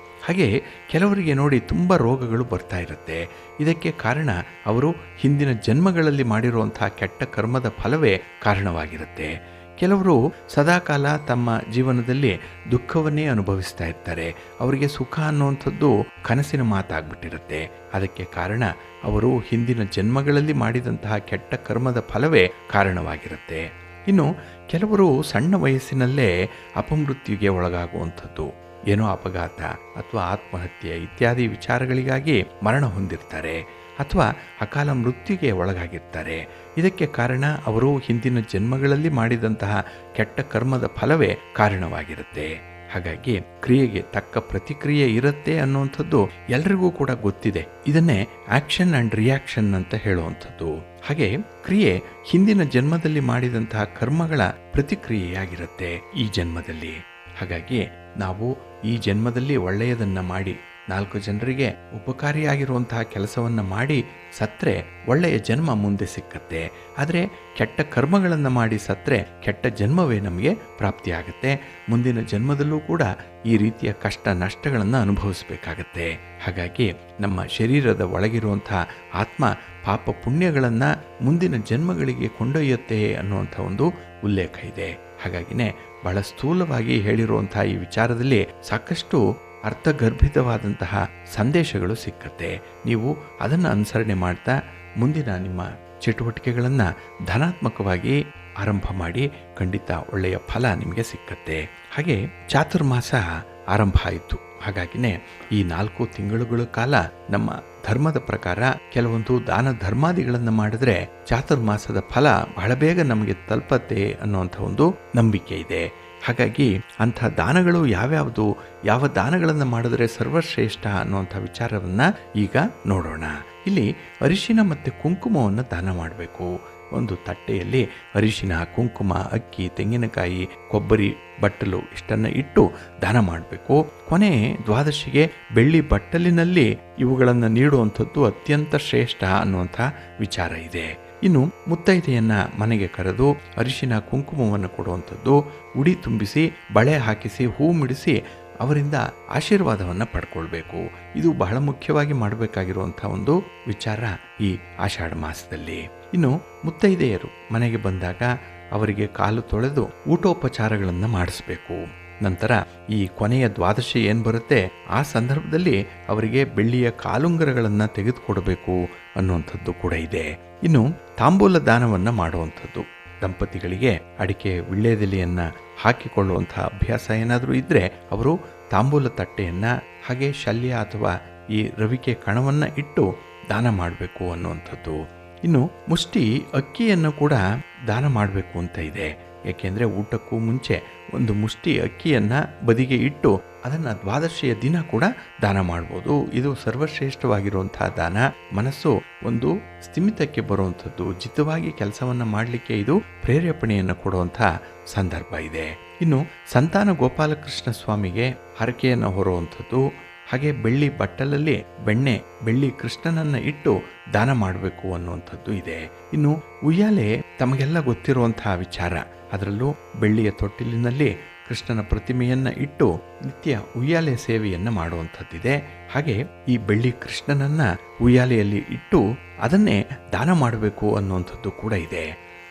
ಹಾಗೆ ಕೆಲವರಿಗೆ ನೋಡಿ ತುಂಬ ರೋಗಗಳು ಬರ್ತಾ ಇರುತ್ತೆ. ಇದಕ್ಕೆ ಕಾರಣ ಅವರು ಹಿಂದಿನ ಜನ್ಮಗಳಲ್ಲಿ ಮಾಡಿರುವಂಥ ಕೆಟ್ಟ ಕರ್ಮದ ಫಲವೇ ಕಾರಣವಾಗಿರುತ್ತೆ. ಕೆಲವರು ಸದಾಕಾಲ ತಮ್ಮ ಜೀವನದಲ್ಲಿ ದುಃಖವನ್ನೇ ಅನುಭವಿಸ್ತಾ ಇರ್ತಾರೆ. ಅವರಿಗೆ ಸುಖ ಅನ್ನುವಂಥದ್ದು ಕನಸಿನ ಮಾತಾಗ್ಬಿಟ್ಟಿರುತ್ತೆ. ಅದಕ್ಕೆ ಕಾರಣ ಅವರು ಹಿಂದಿನ ಜನ್ಮಗಳಲ್ಲಿ ಮಾಡಿದಂತಹ ಕೆಟ್ಟ ಕರ್ಮದ ಫಲವೇ ಕಾರಣವಾಗಿರುತ್ತೆ. ಇನ್ನು ಕೆಲವರು ಸಣ್ಣ ವಯಸ್ಸಿನಲ್ಲೇ ಅಪಮೃತ್ಯುಗೆ ಒಳಗಾಗುವಂಥದ್ದು, ಏನೋ ಅಪಘಾತ ಅಥವಾ ಆತ್ಮಹತ್ಯೆ ಇತ್ಯಾದಿ ವಿಚಾರಗಳಿಗಾಗಿ ಮರಣ ಹೊಂದಿರ್ತಾರೆ ಅಥವಾ ಅಕಾಲ ಮೃತ್ಯುಗೆ ಒಳಗಾಗಿರ್ತಾರೆ. ಇದಕ್ಕೆ ಕಾರಣ ಅವರು ಹಿಂದಿನ ಜನ್ಮಗಳಲ್ಲಿ ಮಾಡಿದಂತಹ ಕೆಟ್ಟ ಕರ್ಮದ ಫಲವೇ ಕಾರಣವಾಗಿರುತ್ತೆ. ಹಾಗಾಗಿ ಕ್ರಿಯೆಗೆ ತಕ್ಕ ಪ್ರತಿಕ್ರಿಯೆ ಇರುತ್ತೆ ಅನ್ನುವಂಥದ್ದು ಎಲ್ರಿಗೂ ಕೂಡ ಗೊತ್ತಿದೆ. ಇದನ್ನೇ ಆಕ್ಷನ್ ಆ್ಯಂಡ್ ರಿಯಾಕ್ಷನ್ ಅಂತ ಹೇಳುವಂಥದ್ದು. ಹಾಗೆ ಕ್ರಿಯೆ ಹಿಂದಿನ ಜನ್ಮದಲ್ಲಿ ಮಾಡಿದಂತಹ ಕರ್ಮಗಳ ಪ್ರತಿಕ್ರಿಯೆಯಾಗಿರುತ್ತೆ ಈ ಜನ್ಮದಲ್ಲಿ. ಹಾಗಾಗಿ ನಾವು ಈ ಜನ್ಮದಲ್ಲಿ ಒಳ್ಳೆಯದನ್ನು ಮಾಡಿ 4 ಜನರಿಗೆ ಉಪಕಾರಿಯಾಗಿರುವಂತಹ ಕೆಲಸವನ್ನು ಮಾಡಿ ಸತ್ತರೆ ಒಳ್ಳೆಯ ಜನ್ಮ ಮುಂದೆ ಸಿಕ್ಕತ್ತೆ. ಆದರೆ ಕೆಟ್ಟ ಕರ್ಮಗಳನ್ನು ಮಾಡಿ ಸತ್ತರೆ ಕೆಟ್ಟ ಜನ್ಮವೇ ನಮಗೆ ಪ್ರಾಪ್ತಿಯಾಗುತ್ತೆ. ಮುಂದಿನ ಜನ್ಮದಲ್ಲೂ ಕೂಡ ಈ ರೀತಿಯ ಕಷ್ಟ ನಷ್ಟಗಳನ್ನು ಅನುಭವಿಸಬೇಕಾಗತ್ತೆ. ಹಾಗಾಗಿ ನಮ್ಮ ಶರೀರದ ಒಳಗಿರುವಂತಹ ಆತ್ಮ ಪಾಪ ಪುಣ್ಯಗಳನ್ನು ಮುಂದಿನ ಜನ್ಮಗಳಿಗೆ ಕೊಂಡೊಯ್ಯುತ್ತೆ ಅನ್ನುವಂಥ ಒಂದು ಉಲ್ಲೇಖ ಇದೆ. ಹಾಗಾಗಿನೇ ಬಹಳ ಸ್ಥೂಲವಾಗಿ ಹೇಳಿರುವಂತಹ ಈ ವಿಚಾರದಲ್ಲಿ ಸಾಕಷ್ಟು ಅರ್ಥಗರ್ಭಿತವಾದಂತಹ ಸಂದೇಶಗಳು ಸಿಕ್ಕತ್ತೆ. ನೀವು ಅದನ್ನು ಅನುಸರಣೆ ಮಾಡ್ತಾ ಮುಂದಿನ ನಿಮ್ಮ ಚಟುವಟಿಕೆಗಳನ್ನು ಧನಾತ್ಮಕವಾಗಿ ಆರಂಭ ಮಾಡಿ ಖಂಡಿತ ಒಳ್ಳೆಯ ಫಲ ನಿಮಗೆ ಸಿಕ್ಕತ್ತೆ. ಹಾಗೆ ಚಾತುರ್ಮಾಸ ಆರಂಭ ಆಯಿತು. ಹಾಗಾಗಿನೇ ಈ 4 ತಿಂಗಳುಗಳ ಕಾಲ ನಮ್ಮ ಧರ್ಮದ ಪ್ರಕಾರ ಕೆಲವೊಂದು ದಾನ ಧರ್ಮಾದಿಗಳನ್ನು ಮಾಡಿದ್ರೆ ಚಾತುರ್ಮಾಸದ ಫಲ ಬಹಳ ಬೇಗ ನಮಗೆ ತಲುಪತ್ತೆ ಅನ್ನುವಂಥ ಒಂದು ನಂಬಿಕೆ ಇದೆ. ಹಾಗಾಗಿ ಅಂಥ ದಾನಗಳು ಯಾವ್ಯಾವುದು, ಯಾವ ದಾನಗಳನ್ನು ಮಾಡಿದ್ರೆ ಸರ್ವಶ್ರೇಷ್ಠ ಅನ್ನುವಂಥ ವಿಚಾರವನ್ನು ಈಗ ನೋಡೋಣ. ಇಲ್ಲಿ ಅರಿಶಿನ ಮತ್ತು ಕುಂಕುಮವನ್ನು ದಾನ ಮಾಡಬೇಕು. ಒಂದು ತಟ್ಟೆಯಲ್ಲಿ ಅರಿಶಿನ, ಕುಂಕುಮ, ಅಕ್ಕಿ, ತೆಂಗಿನಕಾಯಿ, ಕೊಬ್ಬರಿ, ಬಟ್ಟಲು ಇಷ್ಟನ್ನು ಇಟ್ಟು ದಾನ ಮಾಡಬೇಕು. ಕೊನೆ ದ್ವಾದಶಿಗೆ ಬೆಳ್ಳಿ ಬಟ್ಟಲಿನಲ್ಲಿ ಇವುಗಳನ್ನು ನೀಡುವಂಥದ್ದು ಅತ್ಯಂತ ಶ್ರೇಷ್ಠ ಅನ್ನುವಂಥ ವಿಚಾರ ಇದೆ. ಇನ್ನು ಮುತ್ತೈದೆಯನ್ನು ಮನೆಗೆ ಕರೆದು ಅರಿಶಿನ ಕುಂಕುಮವನ್ನು ಕೊಡುವಂಥದ್ದು, ಉಡಿ ತುಂಬಿಸಿ ಬಳೆ ಹಾಕಿಸಿ ಹೂ ಮಿಡಿಸಿ ಅವರಿಂದ ಆಶೀರ್ವಾದವನ್ನು ಪಡ್ಕೊಳ್ಬೇಕು. ಇದು ಬಹಳ ಮುಖ್ಯವಾಗಿ ಮಾಡಬೇಕಾಗಿರುವಂಥ ಒಂದು ವಿಚಾರ ಈ ಆಷಾಢ ಮಾಸದಲ್ಲಿ. ಇನ್ನು ಮುತ್ತೈದೆಯರು ಮನೆಗೆ ಬಂದಾಗ ಅವರಿಗೆ ಕಾಲು ತೊಳೆದು ಊಟೋಪಚಾರಗಳನ್ನು ಮಾಡಿಸ್ಬೇಕು. ನಂತರ ಈ ಕೊನೆಯ ದ್ವಾದಶಿ ಏನು ಬರುತ್ತೆ ಆ ಸಂದರ್ಭದಲ್ಲಿ ಅವರಿಗೆ ಬೆಳ್ಳಿಯ ಕಾಲುಂಗರಗಳನ್ನು ತೆಗೆದುಕೊಡಬೇಕು ಅನ್ನುವಂಥದ್ದು ಕೂಡ ಇದೆ. ಇನ್ನು ತಾಂಬೂಲ ದಾನವನ್ನು ಮಾಡುವಂಥದ್ದು, ದಂಪತಿಗಳಿಗೆ ಅಡಿಕೆ ವಿಳ್ಳೆದೆಲೆಯನ್ನು ಹಾಕಿಕೊಳ್ಳುವಂಥ ಅಭ್ಯಾಸ ಏನಾದರೂ ಇದ್ದರೆ ಅವರು ತಾಂಬೂಲ ತಟ್ಟೆಯನ್ನು ಹಾಗೆ ಶಲ್ಯ ಅಥವಾ ಈ ರವಿಕೆ ಕಣವನ್ನು ಇಟ್ಟು ದಾನ ಮಾಡಬೇಕು ಅನ್ನುವಂಥದ್ದು. ಇನ್ನು ಮುಷ್ಟಿ ಅಕ್ಕಿಯನ್ನು ಕೂಡ ದಾನ ಮಾಡಬೇಕು ಅಂತ ಇದೆ. ಏಕೆಂದರೆ ಊಟಕ್ಕೂ ಮುಂಚೆ ಒಂದು ಮುಷ್ಟಿ ಅಕ್ಕಿಯನ್ನು ಬದಿಗೆ ಇಟ್ಟು ಅದನ್ನು ದ್ವಾದಶಿಯ ದಿನ ಕೂಡ ದಾನ ಮಾಡ್ಬೋದು. ಇದು ಸರ್ವಶ್ರೇಷ್ಠವಾಗಿರುವಂತಹ ದಾನ. ಮನಸ್ಸು ಒಂದು ಸ್ಥಿಮಿತಕ್ಕೆ ಬರುವಂಥದ್ದು, ಜಿತವಾಗಿ ಕೆಲಸವನ್ನು ಮಾಡಲಿಕ್ಕೆ ಇದು ಪ್ರೇರೇಪಣೆಯನ್ನು ಕೊಡುವಂಥ ಸಂದರ್ಭ ಇದೆ. ಇನ್ನು ಸಂತಾನ ಗೋಪಾಲಕೃಷ್ಣ ಸ್ವಾಮಿಗೆ ಹರಕೆಯನ್ನು ಹೊರುವಂಥದ್ದು, ಹಾಗೆ ಬೆಳ್ಳಿ ಬಟ್ಟಲಲ್ಲಿ ಬೆಳ್ಳಿ ಕೃಷ್ಣನನ್ನು ಇಟ್ಟು ದಾನ ಮಾಡಬೇಕು ಅನ್ನುವಂಥದ್ದು ಇದೆ. ಇನ್ನು ಉಯ್ಯಾಲೆ ತಮಗೆಲ್ಲ ಗೊತ್ತಿರುವಂತಹ ವಿಚಾರ. ಅದರಲ್ಲೂ ಬೆಳ್ಳಿಯ ತೊಟ್ಟಿಲಿನಲ್ಲಿ ಕೃಷ್ಣನ ಪ್ರತಿಮೆಯನ್ನು ಇಟ್ಟು ನಿತ್ಯ ಉಯ್ಯಾಲೆ ಸೇವೆಯನ್ನು ಮಾಡುವಂಥದ್ದಿದೆ. ಹಾಗೆ ಈ ಬೆಳ್ಳಿ ಕೃಷ್ಣನನ್ನು ಉಯ್ಯಾಲೆಯಲ್ಲಿ ಇಟ್ಟು ಅದನ್ನೇ ದಾನ ಮಾಡಬೇಕು ಅನ್ನುವಂಥದ್ದು ಕೂಡ ಇದೆ.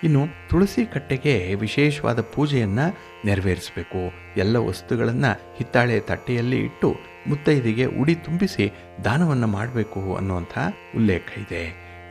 ಇನ್ನು ತುಳಸಿ ಕಟ್ಟೆಗೆ ವಿಶೇಷವಾದ ಪೂಜೆಯನ್ನು ನೆರವೇರಿಸಬೇಕು. ಎಲ್ಲ ವಸ್ತುಗಳನ್ನು ಹಿತ್ತಾಳೆ ತಟ್ಟೆಯಲ್ಲಿ ಇಟ್ಟು ಮುತ್ತೈದೆಗೆ ಉಡಿ ತುಂಬಿಸಿ ದಾನವನ್ನು ಮಾಡಬೇಕು ಅನ್ನುವಂಥ ಉಲ್ಲೇಖ ಇದೆ.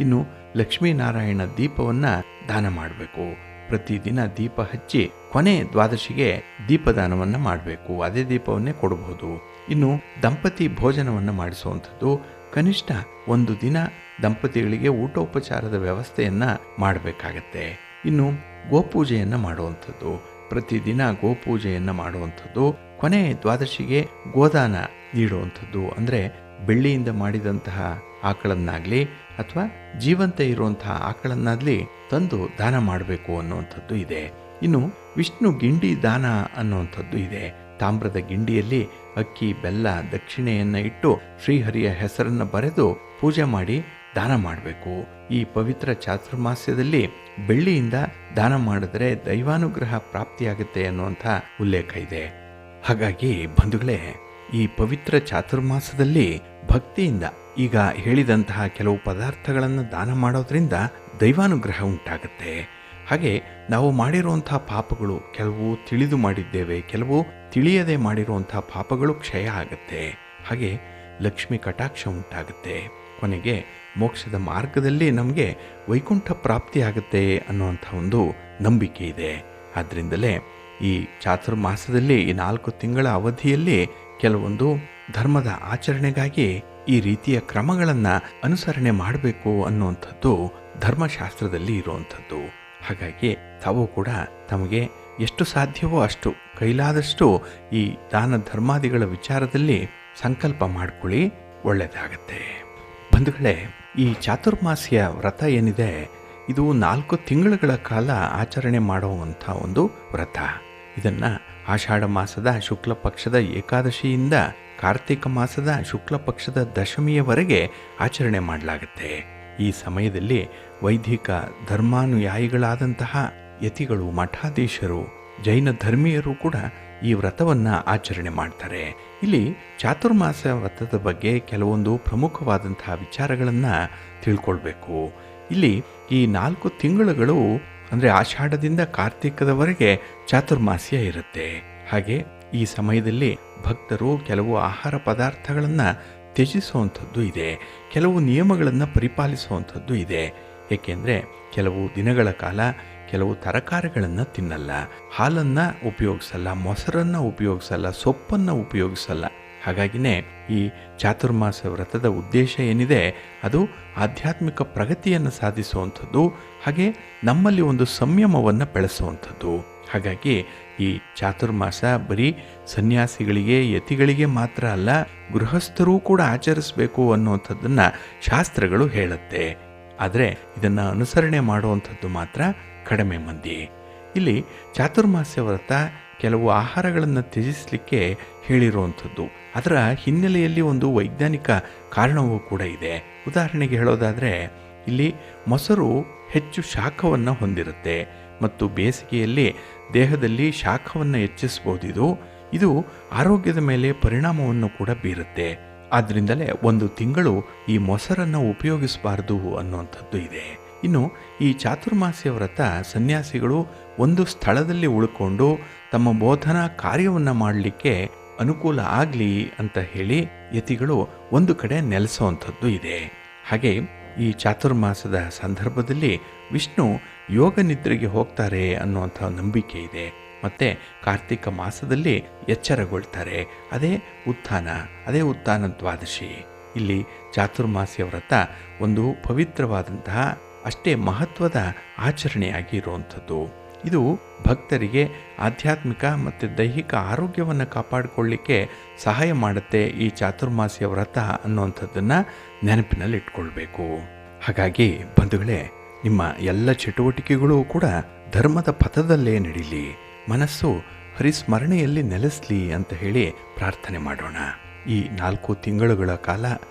ಇನ್ನು ಲಕ್ಷ್ಮೀನಾರಾಯಣ ದೀಪವನ್ನು ದಾನ ಮಾಡಬೇಕು. ಪ್ರತಿದಿನ ದೀಪ ಹಚ್ಚಿ ಕೊನೆ ದ್ವಾದಶಿಗೆ ದೀಪದಾನವನ್ನು ಮಾಡಬೇಕು. ಅದೇ ದೀಪವನ್ನೇ ಕೊಡಬಹುದು. ಇನ್ನು ದಂಪತಿ ಭೋಜನವನ್ನು ಮಾಡಿಸುವಂಥದ್ದು, ಕನಿಷ್ಠ 1 ದಿನ ದಂಪತಿಗಳಿಗೆ ಊಟೋಪಚಾರದ ವ್ಯವಸ್ಥೆಯನ್ನು ಮಾಡಬೇಕಾಗತ್ತೆ. ಇನ್ನು ಗೋಪೂಜೆಯನ್ನು ಮಾಡುವಂಥದ್ದು, ಪ್ರತಿದಿನ ಗೋಪೂಜೆಯನ್ನು ಮಾಡುವಂಥದ್ದು, ಕೊನೆ ದ್ವಾದಶಿಗೆ ಗೋದಾನ ನೀಡುವಂಥದ್ದು. ಅಂದರೆ ಬೆಳ್ಳಿಯಿಂದ ಮಾಡಿದಂತಹ ಆಕಳನ್ನಾಗಲಿ ಅಥವಾ ಜೀವಂತ ಇರುವಂತಹ ಆಕಳನ್ನಾಗಲಿ ತಂದು ದಾನ ಮಾಡಬೇಕು ಅನ್ನುವಂಥದ್ದು ಇದೆ. ಇನ್ನು ವಿಷ್ಣು ಗಿಂಡಿ ದಾನ ಅನ್ನುವಂಥದ್ದು ಇದೆ. ತಾಮ್ರದ ಗಿಂಡಿಯಲ್ಲಿ ಅಕ್ಕಿ, ಬೆಲ್ಲ, ದಕ್ಷಿಣೆಯನ್ನು ಇಟ್ಟು ಶ್ರೀಹರಿಯ ಹೆಸರನ್ನು ಬರೆದು ಪೂಜೆ ಮಾಡಿ ದಾನ ಮಾಡಬೇಕು. ಈ ಪವಿತ್ರ ಚಾತುರ್ಮಾಸ್ಯದಲ್ಲಿ ಬೆಳ್ಳಿಯಿಂದ ದಾನ ಮಾಡಿದ್ರೆ ದೈವಾನುಗ್ರಹ ಪ್ರಾಪ್ತಿಯಾಗುತ್ತೆ ಅನ್ನುವಂಥ ಉಲ್ಲೇಖ ಇದೆ. ಹಾಗಾಗಿ ಬಂಧುಗಳೇ, ಈ ಪವಿತ್ರ ಚಾತುರ್ಮಾಸದಲ್ಲಿ ಭಕ್ತಿಯಿಂದ ಈಗ ಹೇಳಿದಂತಹ ಕೆಲವು ಪದಾರ್ಥಗಳನ್ನು ದಾನ ಮಾಡೋದ್ರಿಂದ ದೈವಾನುಗ್ರಹ ಉಂಟಾಗುತ್ತೆ. ಹಾಗೆ ನಾವು ಮಾಡಿರುವಂತಹ ಪಾಪಗಳು, ಕೆಲವು ತಿಳಿದು ಮಾಡಿದ್ದೇವೆ, ಕೆಲವು ತಿಳಿಯದೆ ಮಾಡಿರುವಂತಹ ಪಾಪಗಳು ಕ್ಷಯ ಆಗುತ್ತೆ. ಹಾಗೆ ಲಕ್ಷ್ಮಿ ಕಟಾಕ್ಷ ಉಂಟಾಗುತ್ತೆ. ಕೊನೆಗೆ ಮೋಕ್ಷದ ಮಾರ್ಗದಲ್ಲಿ ನಮಗೆ ವೈಕುಂಠ ಪ್ರಾಪ್ತಿ ಆಗುತ್ತೆ ಅನ್ನುವಂಥ ಒಂದು ನಂಬಿಕೆ ಇದೆ. ಆದ್ದರಿಂದಲೇ ಈ ಚಾತುರ್ಮಾಸದಲ್ಲಿ ಈ 4 ತಿಂಗಳ ಅವಧಿಯಲ್ಲಿ ಕೆಲವೊಂದು ಧರ್ಮದ ಆಚರಣೆಗಾಗಿ ಈ ರೀತಿಯ ಕ್ರಮಗಳನ್ನು ಅನುಸರಣೆ ಮಾಡಬೇಕು ಅನ್ನುವಂಥದ್ದು ಧರ್ಮಶಾಸ್ತ್ರದಲ್ಲಿ ಇರುವಂಥದ್ದು. ಹಾಗಾಗಿ ತಾವು ಕೂಡ ತಮಗೆ ಎಷ್ಟು ಸಾಧ್ಯವೋ ಅಷ್ಟು, ಕೈಲಾದಷ್ಟು ಈ ದಾನ ಧರ್ಮಾದಿಗಳ ವಿಚಾರದಲ್ಲಿ ಸಂಕಲ್ಪ ಮಾಡಿಕೊಳ್ಳಿ, ಒಳ್ಳೆಯದಾಗತ್ತೆ. ಬಂಧುಗಳೇ, ಈ ಚಾತುರ್ಮಾಸ್ಯ ವ್ರತ ಏನಿದೆ, ಇದು 4 ತಿಂಗಳುಗಳ ಕಾಲ ಆಚರಣೆ ಮಾಡುವಂಥ ಒಂದು ವ್ರತ. ಇದನ್ನು ಆಷಾಢ ಮಾಸದ ಶುಕ್ಲ ಪಕ್ಷದ ಏಕಾದಶಿಯಿಂದ ಕಾರ್ತಿಕ ಮಾಸದ ಶುಕ್ಲ ಪಕ್ಷದ ದಶಮಿಯವರೆಗೆ ಆಚರಣೆ ಮಾಡಲಾಗುತ್ತೆ. ಈ ಸಮಯದಲ್ಲಿ ವೈದಿಕ ಧರ್ಮಾನುಯಾಯಿಗಳಾದಂತಹ ಯತಿಗಳು, ಮಠಾಧೀಶರು, ಜೈನ ಧರ್ಮೀಯರು ಕೂಡ ಈ ವ್ರತವನ್ನು ಆಚರಣೆ ಮಾಡ್ತಾರೆ. ಇಲ್ಲಿ ಚಾತುರ್ಮಾಸ ವ್ರತದ ಬಗ್ಗೆ ಕೆಲವೊಂದು ಪ್ರಮುಖವಾದಂತಹ ವಿಚಾರಗಳನ್ನು ತಿಳ್ಕೊಳ್ಬೇಕು. ಇಲ್ಲಿ ಈ 4 ತಿಂಗಳುಗಳು ಅಂದರೆ ಆಷಾಢದಿಂದ ಕಾರ್ತಿಕದವರೆಗೆ ಚಾತುರ್ಮಾಸ್ಯ ಇರುತ್ತೆ. ಹಾಗೆ ಈ ಸಮಯದಲ್ಲಿ ಭಕ್ತರು ಕೆಲವು ಆಹಾರ ಪದಾರ್ಥಗಳನ್ನು ತ್ಯಜಿಸುವಂಥದ್ದು ಇದೆ, ಕೆಲವು ನಿಯಮಗಳನ್ನು ಪರಿಪಾಲಿಸುವಂಥದ್ದು ಇದೆ. ಏಕೆಂದರೆ ಕೆಲವು ದಿನಗಳ ಕಾಲ ಕೆಲವು ತರಕಾರಿಗಳನ್ನು ತಿನ್ನಲ್ಲ, ಹಾಲನ್ನು ಉಪಯೋಗಿಸಲ್ಲ, ಮೊಸರನ್ನು ಉಪಯೋಗಿಸಲ್ಲ, ಸೊಪ್ಪನ್ನು ಉಪಯೋಗಿಸಲ್ಲ. ಹಾಗಾಗಿನೇ ಈ ಚಾತುರ್ಮಾಸ ವ್ರತದ ಉದ್ದೇಶ ಏನಿದೆ, ಅದು ಆಧ್ಯಾತ್ಮಿಕ ಪ್ರಗತಿಯನ್ನು ಸಾಧಿಸುವಂಥದ್ದು, ಹಾಗೆ ನಮ್ಮಲ್ಲಿ ಒಂದು ಸಂಯಮವನ್ನು ಬೆಳೆಸುವಂಥದ್ದು. ಹಾಗಾಗಿ ಈ ಚಾತುರ್ಮಾಸ ಬರೀ ಸನ್ಯಾಸಿಗಳಿಗೆ, ಯತಿಗಳಿಗೆ ಮಾತ್ರ ಅಲ್ಲ, ಗೃಹಸ್ಥರೂ ಕೂಡ ಆಚರಿಸಬೇಕು ಅನ್ನುವಂಥದ್ದನ್ನು ಶಾಸ್ತ್ರಗಳು ಹೇಳುತ್ತೆ. ಆದರೆ ಇದನ್ನು ಅನುಸರಣೆ ಮಾಡುವಂಥದ್ದು ಮಾತ್ರ ಕಡಿಮೆ ಮಂದಿ. ಇಲ್ಲಿ ಚಾತುರ್ಮಾಸ್ಯ ವ್ರತ ಕೆಲವು ಆಹಾರಗಳನ್ನು ತ್ಯಜಿಸಲಿಕ್ಕೆ ಹೇಳಿರುವಂಥದ್ದು. ಅದರ ಹಿನ್ನೆಲೆಯಲ್ಲಿ ಒಂದು ವೈಜ್ಞಾನಿಕ ಕಾರಣವೂ ಕೂಡ ಇದೆ. ಉದಾಹರಣೆಗೆ ಹೇಳೋದಾದರೆ, ಇಲ್ಲಿ ಮೊಸರು ಹೆಚ್ಚು ಶಾಖವನ್ನು ಹೊಂದಿರುತ್ತೆ ಮತ್ತು ಬೇಸಿಗೆಯಲ್ಲಿ ದೇಹದಲ್ಲಿ ಶಾಖವನ್ನು ಹೆಚ್ಚಿಸಬಹುದು. ಇದು ಆರೋಗ್ಯದ ಮೇಲೆ ಪರಿಣಾಮವನ್ನು ಕೂಡ ಬೀರುತ್ತೆ. ಆದ್ದರಿಂದಲೇ 1 ತಿಂಗಳು ಈ ಮೊಸರನ್ನು ಉಪಯೋಗಿಸಬಾರ್ದು ಅನ್ನುವಂಥದ್ದು ಇದೆ. ಇನ್ನು ಈ ಚಾತುರ್ಮಾಸ್ಯ ವ್ರತ ಸನ್ಯಾಸಿಗಳು ಒಂದು ಸ್ಥಳದಲ್ಲಿ ಉಳ್ಕೊಂಡು ತಮ್ಮ ಬೋಧನಾ ಕಾರ್ಯವನ್ನು ಮಾಡಲಿಕ್ಕೆ ಅನುಕೂಲ ಆಗಲಿ ಅಂತ ಹೇಳಿ ಯತಿಗಳು ಒಂದು ಕಡೆ ನೆಲೆಸುವಂಥದ್ದು ಇದೆ. ಹಾಗೆ ಈ ಚಾತುರ್ಮಾಸದ ಸಂದರ್ಭದಲ್ಲಿ ವಿಷ್ಣು ಯೋಗ ನಿದ್ರೆಗೆ ಹೋಗ್ತಾರೆ ಅನ್ನುವಂಥ ನಂಬಿಕೆ ಇದೆ. ಮತ್ತು ಕಾರ್ತಿಕ ಮಾಸದಲ್ಲಿ ಎಚ್ಚರಗೊಳ್ತಾರೆ. ಅದೇ ಉತ್ಥಾನ ದ್ವಾದಶಿ. ಇಲ್ಲಿ ಚಾತುರ್ಮಾಸ್ಯ ವ್ರತ ಒಂದು ಪವಿತ್ರವಾದಂತಹ, ಅಷ್ಟೇ ಮಹತ್ವದ ಆಚರಣೆಯಾಗಿ ಇರುವಂಥದ್ದು. ಇದು ಭಕ್ತರಿಗೆ ಆಧ್ಯಾತ್ಮಿಕ ಮತ್ತು ದೈಹಿಕ ಆರೋಗ್ಯವನ್ನು ಕಾಪಾಡಿಕೊಳ್ಳಿಕ್ಕೆ ಸಹಾಯ ಮಾಡುತ್ತೆ ಈ ಚಾತುರ್ಮಾಸ್ಯ ವ್ರತ ಅನ್ನುವಂಥದ್ದನ್ನು ನೆನಪಿನಲ್ಲಿ ಇಟ್ಕೊಳ್ಬೇಕು. ಹಾಗಾಗಿ ಬಂಧುಗಳೇ, ನಿಮ್ಮ ಎಲ್ಲ ಚಟುವಟಿಕೆಗಳು ಕೂಡ ಧರ್ಮದ ಪಥದಲ್ಲೇ ನಡೀಲಿ, ಮನಸ್ಸು ಹರಿಸ್ಮರಣೆಯಲ್ಲಿ ನೆಲೆಸಲಿ ಅಂತ ಹೇಳಿ ಪ್ರಾರ್ಥನೆ ಮಾಡೋಣ. ಈ 4 ತಿಂಗಳುಗಳ ಕಾಲ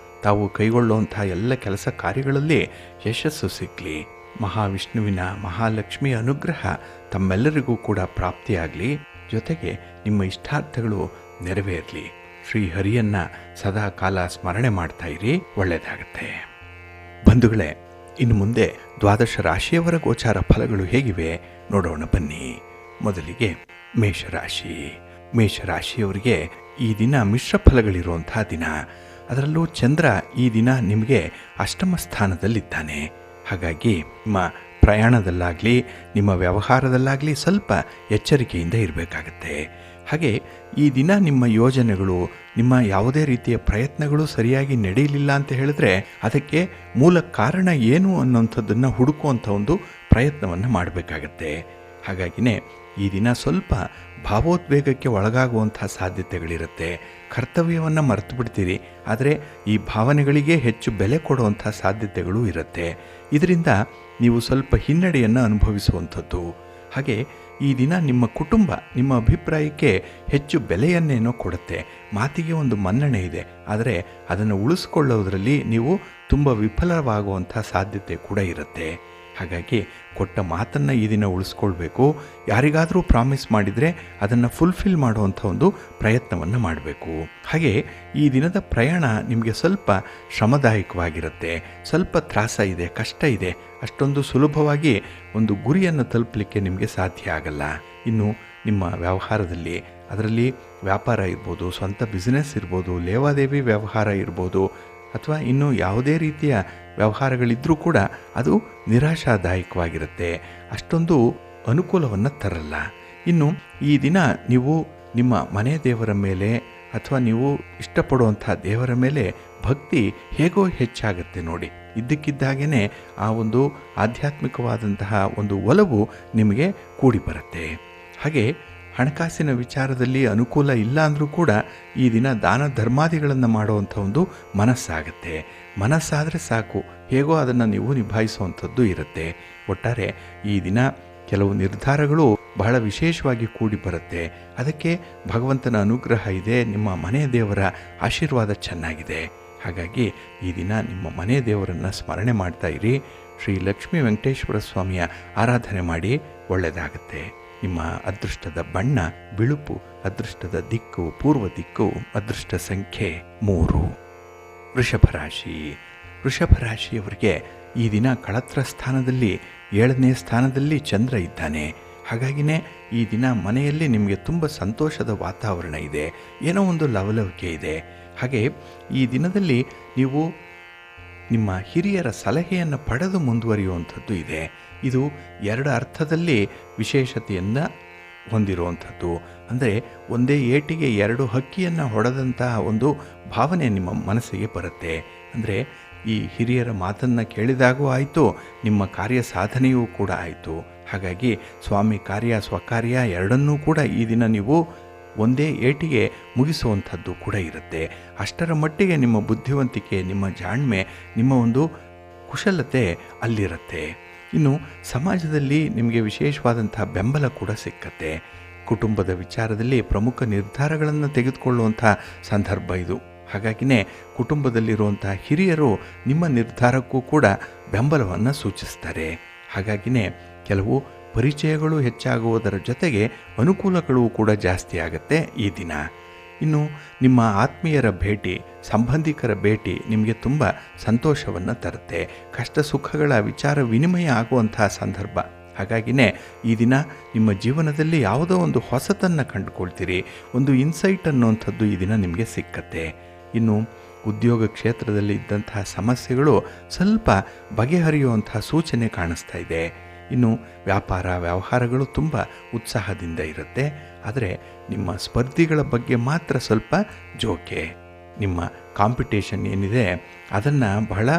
ತಾವು ಕೈಗೊಳ್ಳುವಂಥ ಎಲ್ಲ ಕೆಲಸ ಕಾರ್ಯಗಳಲ್ಲಿ ಯಶಸ್ಸು ಸಿಗಲಿ. ಮಹಾವಿಷ್ಣುವಿನ, ಮಹಾಲಕ್ಷ್ಮಿಯ ಅನುಗ್ರಹ ತಮ್ಮೆಲ್ಲರಿಗೂ ಕೂಡ ಪ್ರಾಪ್ತಿಯಾಗಲಿ. ಜೊತೆಗೆ ನಿಮ್ಮ ಇಷ್ಟಾರ್ಥಗಳು ನೆರವೇರಲಿ. ಶ್ರೀಹರಿಯನ್ನು ಸದಾ ಕಾಲ ಸ್ಮರಣೆ ಮಾಡ್ತಾ ಇರಿ, ಒಳ್ಳೆಯದಾಗತ್ತೆ. ಬಂಧುಗಳೇ, ಇನ್ನು ಮುಂದೆ ದ್ವಾದಶ ರಾಶಿಯವರ ಗೋಚಾರ ಫಲಗಳು ಹೇಗಿವೆ ನೋಡೋಣ ಬನ್ನಿ. ಮೊದಲಿಗೆ ಮೇಷರಾಶಿಯವರಿಗೆ ಈ ದಿನ ಮಿಶ್ರ ಫಲಗಳಿರುವಂತಹ ದಿನ. ಅದರಲ್ಲೂ ಚಂದ್ರ ಈ ದಿನ ನಿಮಗೆ ಅಷ್ಟಮ ಸ್ಥಾನದಲ್ಲಿದ್ದಾನೆ. ಹಾಗಾಗಿ ನಿಮ್ಮ ಪ್ರಯಾಣದಲ್ಲಾಗಲಿ ನಿಮ್ಮ ವ್ಯವಹಾರದಲ್ಲಾಗಲಿ ಸ್ವಲ್ಪ ಎಚ್ಚರಿಕೆಯಿಂದ ಇರಬೇಕಾಗತ್ತೆ. ಹಾಗೆ ಈ ದಿನ ನಿಮ್ಮ ಯೋಜನೆಗಳು, ನಿಮ್ಮ ಯಾವುದೇ ರೀತಿಯ ಪ್ರಯತ್ನಗಳು ಸರಿಯಾಗಿ ನಡೆಯಲಿಲ್ಲ ಅಂತ ಹೇಳಿದ್ರೆ ಅದಕ್ಕೆ ಮೂಲ ಕಾರಣ ಏನು ಅನ್ನೋಂಥದ್ದನ್ನು ಹುಡುಕುವಂಥ ಒಂದು ಪ್ರಯತ್ನವನ್ನು ಮಾಡಬೇಕಾಗತ್ತೆ. ಹಾಗಾಗಿನೇ ಈ ದಿನ ಸ್ವಲ್ಪ ಭಾವೋದ್ವೇಗಕ್ಕೆ ಒಳಗಾಗುವಂಥ ಸಾಧ್ಯತೆಗಳಿರುತ್ತೆ. ಕರ್ತವ್ಯವನ್ನು ಮರೆತು ಬಿಡ್ತೀರಿ, ಆದರೆ ಈ ಭಾವನೆಗಳಿಗೆ ಹೆಚ್ಚು ಬೆಲೆ ಕೊಡುವಂಥ ಸಾಧ್ಯತೆಗಳು ಇರುತ್ತೆ. ಇದರಿಂದ ನೀವು ಸ್ವಲ್ಪ ಹಿನ್ನಡೆಯನ್ನು ಅನುಭವಿಸುವಂಥದ್ದು. ಹಾಗೆ ಈ ದಿನ ನಿಮ್ಮ ಕುಟುಂಬ ನಿಮ್ಮ ಅಭಿಪ್ರಾಯಕ್ಕೆ ಹೆಚ್ಚು ಬೆಲೆಯನ್ನೇನೋ ಕೊಡುತ್ತೆ. ಮಾತಿಗೆ ಒಂದು ಮನ್ನಣೆ ಇದೆ, ಆದರೆ ಅದನ್ನು ಉಳಿಸ್ಕೊಳ್ಳೋದ್ರಲ್ಲಿ ನೀವು ತುಂಬ ವಿಫಲವಾಗುವಂಥ ಸಾಧ್ಯತೆ ಕೂಡ ಇರುತ್ತೆ. ಹಾಗಾಗಿ ಕೊಟ್ಟ ಮಾತನ್ನು ಈ ದಿನ ಉಳಿಸ್ಕೊಳ್ಬೇಕು. ಯಾರಿಗಾದರೂ ಪ್ರಾಮಿಸ್ ಮಾಡಿದರೆ ಅದನ್ನು ಫುಲ್ಫಿಲ್ ಮಾಡುವಂಥ ಒಂದು ಪ್ರಯತ್ನವನ್ನು ಮಾಡಬೇಕು. ಹಾಗೆ ಈ ದಿನದ ಪ್ರಯಾಣ ನಿಮಗೆ ಸ್ವಲ್ಪ ಶ್ರಮದಾಯಕವಾಗಿರುತ್ತೆ, ಸ್ವಲ್ಪ ತ್ರಾಸ ಇದೆ, ಕಷ್ಟ ಇದೆ. ಅಷ್ಟೊಂದು ಸುಲಭವಾಗಿ ಒಂದು ಗುರಿಯನ್ನು ತಲುಪಲಿಕ್ಕೆ ನಿಮಗೆ ಸಾಧ್ಯ ಆಗಲ್ಲ. ಇನ್ನು ನಿಮ್ಮ ವ್ಯವಹಾರದಲ್ಲಿ, ಅದರಲ್ಲಿ ವ್ಯಾಪಾರ ಇರ್ಬೋದು, ಸ್ವಂತ ಬಿಸ್ನೆಸ್ ಇರ್ಬೋದು, ಲೇವಾದೇವಿ ವ್ಯವಹಾರ ಇರ್ಬೋದು, ಅಥವಾ ಇನ್ನು ಯಾವುದೇ ರೀತಿಯ ವ್ಯವಹಾರಗಳಿದ್ದರೂ ಕೂಡ ಅದು ನಿರಾಶಾದಾಯಕವಾಗಿರುತ್ತೆ, ಅಷ್ಟೊಂದು ಅನುಕೂಲವನ್ನು ತರಲ್ಲ. ಇನ್ನು ಈ ದಿನ ನೀವು ನಿಮ್ಮ ಮನೆ ದೇವರ ಮೇಲೆ ಅಥವಾ ನೀವು ಇಷ್ಟಪಡುವಂಥ ದೇವರ ಮೇಲೆ ಭಕ್ತಿ ಹೇಗೋ ಹೆಚ್ಚಾಗುತ್ತೆ ನೋಡಿ. ಇದ್ದಕ್ಕಿದ್ದಾಗೇ ಆ ಒಂದು ಆಧ್ಯಾತ್ಮಿಕವಾದಂತಹ ಒಂದು ಒಲವು ನಿಮಗೆ ಕೂಡಿ ಬರುತ್ತೆ. ಹಾಗೆ ಹಣಕಾಸಿನ ವಿಚಾರದಲ್ಲಿ ಅನುಕೂಲ ಇಲ್ಲ ಅಂದರೂ ಕೂಡ ಈ ದಿನ ದಾನ ಧರ್ಮಾದಿಗಳನ್ನು ಮಾಡುವಂಥ ಒಂದು ಮನಸ್ಸಾಗುತ್ತೆ. ಮನಸ್ಸಾದರೆ ಸಾಕು, ಹೇಗೋ ಅದನ್ನು ನೀವು ನಿಭಾಯಿಸುವಂಥದ್ದು ಇರುತ್ತೆ. ಒಟ್ಟಾರೆ ಈ ದಿನ ಕೆಲವು ನಿರ್ಧಾರಗಳು ಬಹಳ ವಿಶೇಷವಾಗಿ ಕೂಡಿ ಬರುತ್ತೆ. ಅದಕ್ಕೆ ಭಗವಂತನ ಅನುಗ್ರಹ ಇದೆ, ನಿಮ್ಮ ಮನೆ ದೇವರ ಆಶೀರ್ವಾದ ಚೆನ್ನಾಗಿದೆ. ಹಾಗಾಗಿ ಈ ದಿನ ನಿಮ್ಮ ಮನೆ ದೇವರನ್ನು ಸ್ಮರಣೆ ಮಾಡ್ತಾ ಇರಿ. ಶ್ರೀ ಲಕ್ಷ್ಮೀ ವೆಂಕಟೇಶ್ವರ ಸ್ವಾಮಿಯ ಆರಾಧನೆ ಮಾಡಿ, ಒಳ್ಳೆಯದಾಗುತ್ತೆ. ನಿಮ್ಮ ಅದೃಷ್ಟದ ಬಣ್ಣ ಬಿಳುಪು, ಅದೃಷ್ಟದ ದಿಕ್ಕು ಪೂರ್ವ ದಿಕ್ಕು, ಅದೃಷ್ಟ ಸಂಖ್ಯೆ 3. ವೃಷಭ ರಾಶಿ. ವೃಷಭ ರಾಶಿಯವರಿಗೆ ಈ ದಿನ ಕಳತ್ರ ಸ್ಥಾನದಲ್ಲಿ 7ನೇ ಸ್ಥಾನದಲ್ಲಿ ಚಂದ್ರ ಇದ್ದಾನೆ. ಹಾಗಾಗಿನೇ ಈ ದಿನ ಮನೆಯಲ್ಲಿ ನಿಮಗೆ ತುಂಬ ಸಂತೋಷದ ವಾತಾವರಣ ಇದೆ, ಏನೋ ಒಂದು ಲವಲವಿಕೆ ಇದೆ. ಹಾಗೆ ಈ ದಿನದಲ್ಲಿ ನೀವು ನಿಮ್ಮ ಹಿರಿಯರ ಸಲಹೆಯನ್ನು ಪಡೆದು ಮುಂದುವರಿಯುವಂಥದ್ದು ಇದೆ. ಇದು 2 ಅರ್ಥದಲ್ಲಿ ವಿಶೇಷತೆಯನ್ನು ಹೊಂದಿರುವಂಥದ್ದು. ಅಂದರೆ ಒಂದೇ ಏಟಿಗೆ 2 ಹಕ್ಕಿಯನ್ನು ಹೊಡೆದಂತಹ ಒಂದು ಭಾವನೆ ನಿಮ್ಮ ಮನಸ್ಸಿಗೆ ಬರುತ್ತೆ. ಅಂದರೆ ಈ ಹಿರಿಯರ ಮಾತನ್ನು ಕೇಳಿದಾಗೂ ಆಯಿತು, ನಿಮ್ಮ ಕಾರ್ಯ ಸಾಧನೆಯೂ ಕೂಡ ಆಯಿತು. ಹಾಗಾಗಿ ಸ್ವಾಮಿ ಕಾರ್ಯ ಸ್ವಕಾರ್ಯ ಎರಡನ್ನೂ ಕೂಡ ಈ ದಿನ ನೀವು ಒಂದೇ ಏಟಿಗೆ ಮುಗಿಸುವಂಥದ್ದು ಕೂಡ ಇರುತ್ತೆ. ಅಷ್ಟರ ಮಟ್ಟಿಗೆ ನಿಮ್ಮ ಬುದ್ಧಿವಂತಿಕೆ, ನಿಮ್ಮ ಜಾಣ್ಮೆ, ನಿಮ್ಮ ಒಂದು ಕುಶಲತೆ ಅಲ್ಲಿರುತ್ತೆ. ಇನ್ನು ಸಮಾಜದಲ್ಲಿ ನಿಮಗೆ ವಿಶೇಷವಾದಂತಹ ಬೆಂಬಲ ಕೂಡ ಸಿಕ್ಕತ್ತೆ. ಕುಟುಂಬದ ವಿಚಾರದಲ್ಲಿ ಪ್ರಮುಖ ನಿರ್ಧಾರಗಳನ್ನು ತೆಗೆದುಕೊಳ್ಳುವಂಥ ಸಂದರ್ಭ ಇದು. ಹಾಗಾಗಿನೇ ಕುಟುಂಬದಲ್ಲಿರುವಂಥ ಹಿರಿಯರು ನಿಮ್ಮ ನಿರ್ಧಾರಕ್ಕೂ ಕೂಡ ಬೆಂಬಲವನ್ನು ಸೂಚಿಸ್ತಾರೆ. ಹಾಗಾಗಿನೇ ಕೆಲವು ಪರಿಚಯಗಳು ಹೆಚ್ಚಾಗುವುದರ ಜೊತೆಗೆ ಅನುಕೂಲಗಳು ಕೂಡ ಜಾಸ್ತಿ ಆಗುತ್ತೆ ಈ ದಿನ. ಇನ್ನು ನಿಮ್ಮ ಆತ್ಮೀಯರ ಭೇಟಿ, ಸಂಬಂಧಿಕರ ಭೇಟಿ ನಿಮಗೆ ತುಂಬ ಸಂತೋಷವನ್ನು ತರುತ್ತೆ. ಕಷ್ಟ ಸುಖಗಳ ವಿಚಾರ ವಿನಿಮಯ ಆಗುವಂತಹ ಸಂದರ್ಭ. ಹಾಗಾಗಿನೇ ಈ ದಿನ ನಿಮ್ಮ ಜೀವನದಲ್ಲಿ ಯಾವುದೋ ಒಂದು ಹೊಸತನ್ನು ಕಂಡುಕೊಳ್ತೀರಿ, ಒಂದು ಇನ್ಸೈಟ್ ಅನ್ನುವಂಥದ್ದು ಈ ದಿನ ನಿಮಗೆ ಸಿಕ್ಕತ್ತೆ. ಇನ್ನು ಉದ್ಯೋಗ ಕ್ಷೇತ್ರದಲ್ಲಿ ಇದ್ದಂತಹ ಸಮಸ್ಯೆಗಳು ಸ್ವಲ್ಪ ಬಗೆಹರಿಯುವಂತಹ ಸೂಚನೆ ಕಾಣಿಸ್ತಾ ಇದೆ. ಇನ್ನು ವ್ಯಾಪಾರ ವ್ಯವಹಾರಗಳು ತುಂಬ ಉತ್ಸಾಹದಿಂದ ಇರುತ್ತೆ. ಆದರೆ ನಿಮ್ಮ ಸ್ಪರ್ಧಿಗಳ ಬಗ್ಗೆ ಮಾತ್ರ ಸ್ವಲ್ಪ ಜೋಕೆ. ನಿಮ್ಮ ಕಾಂಪಿಟೇಷನ್ ಏನಿದೆ ಅದನ್ನು ಬಹಳ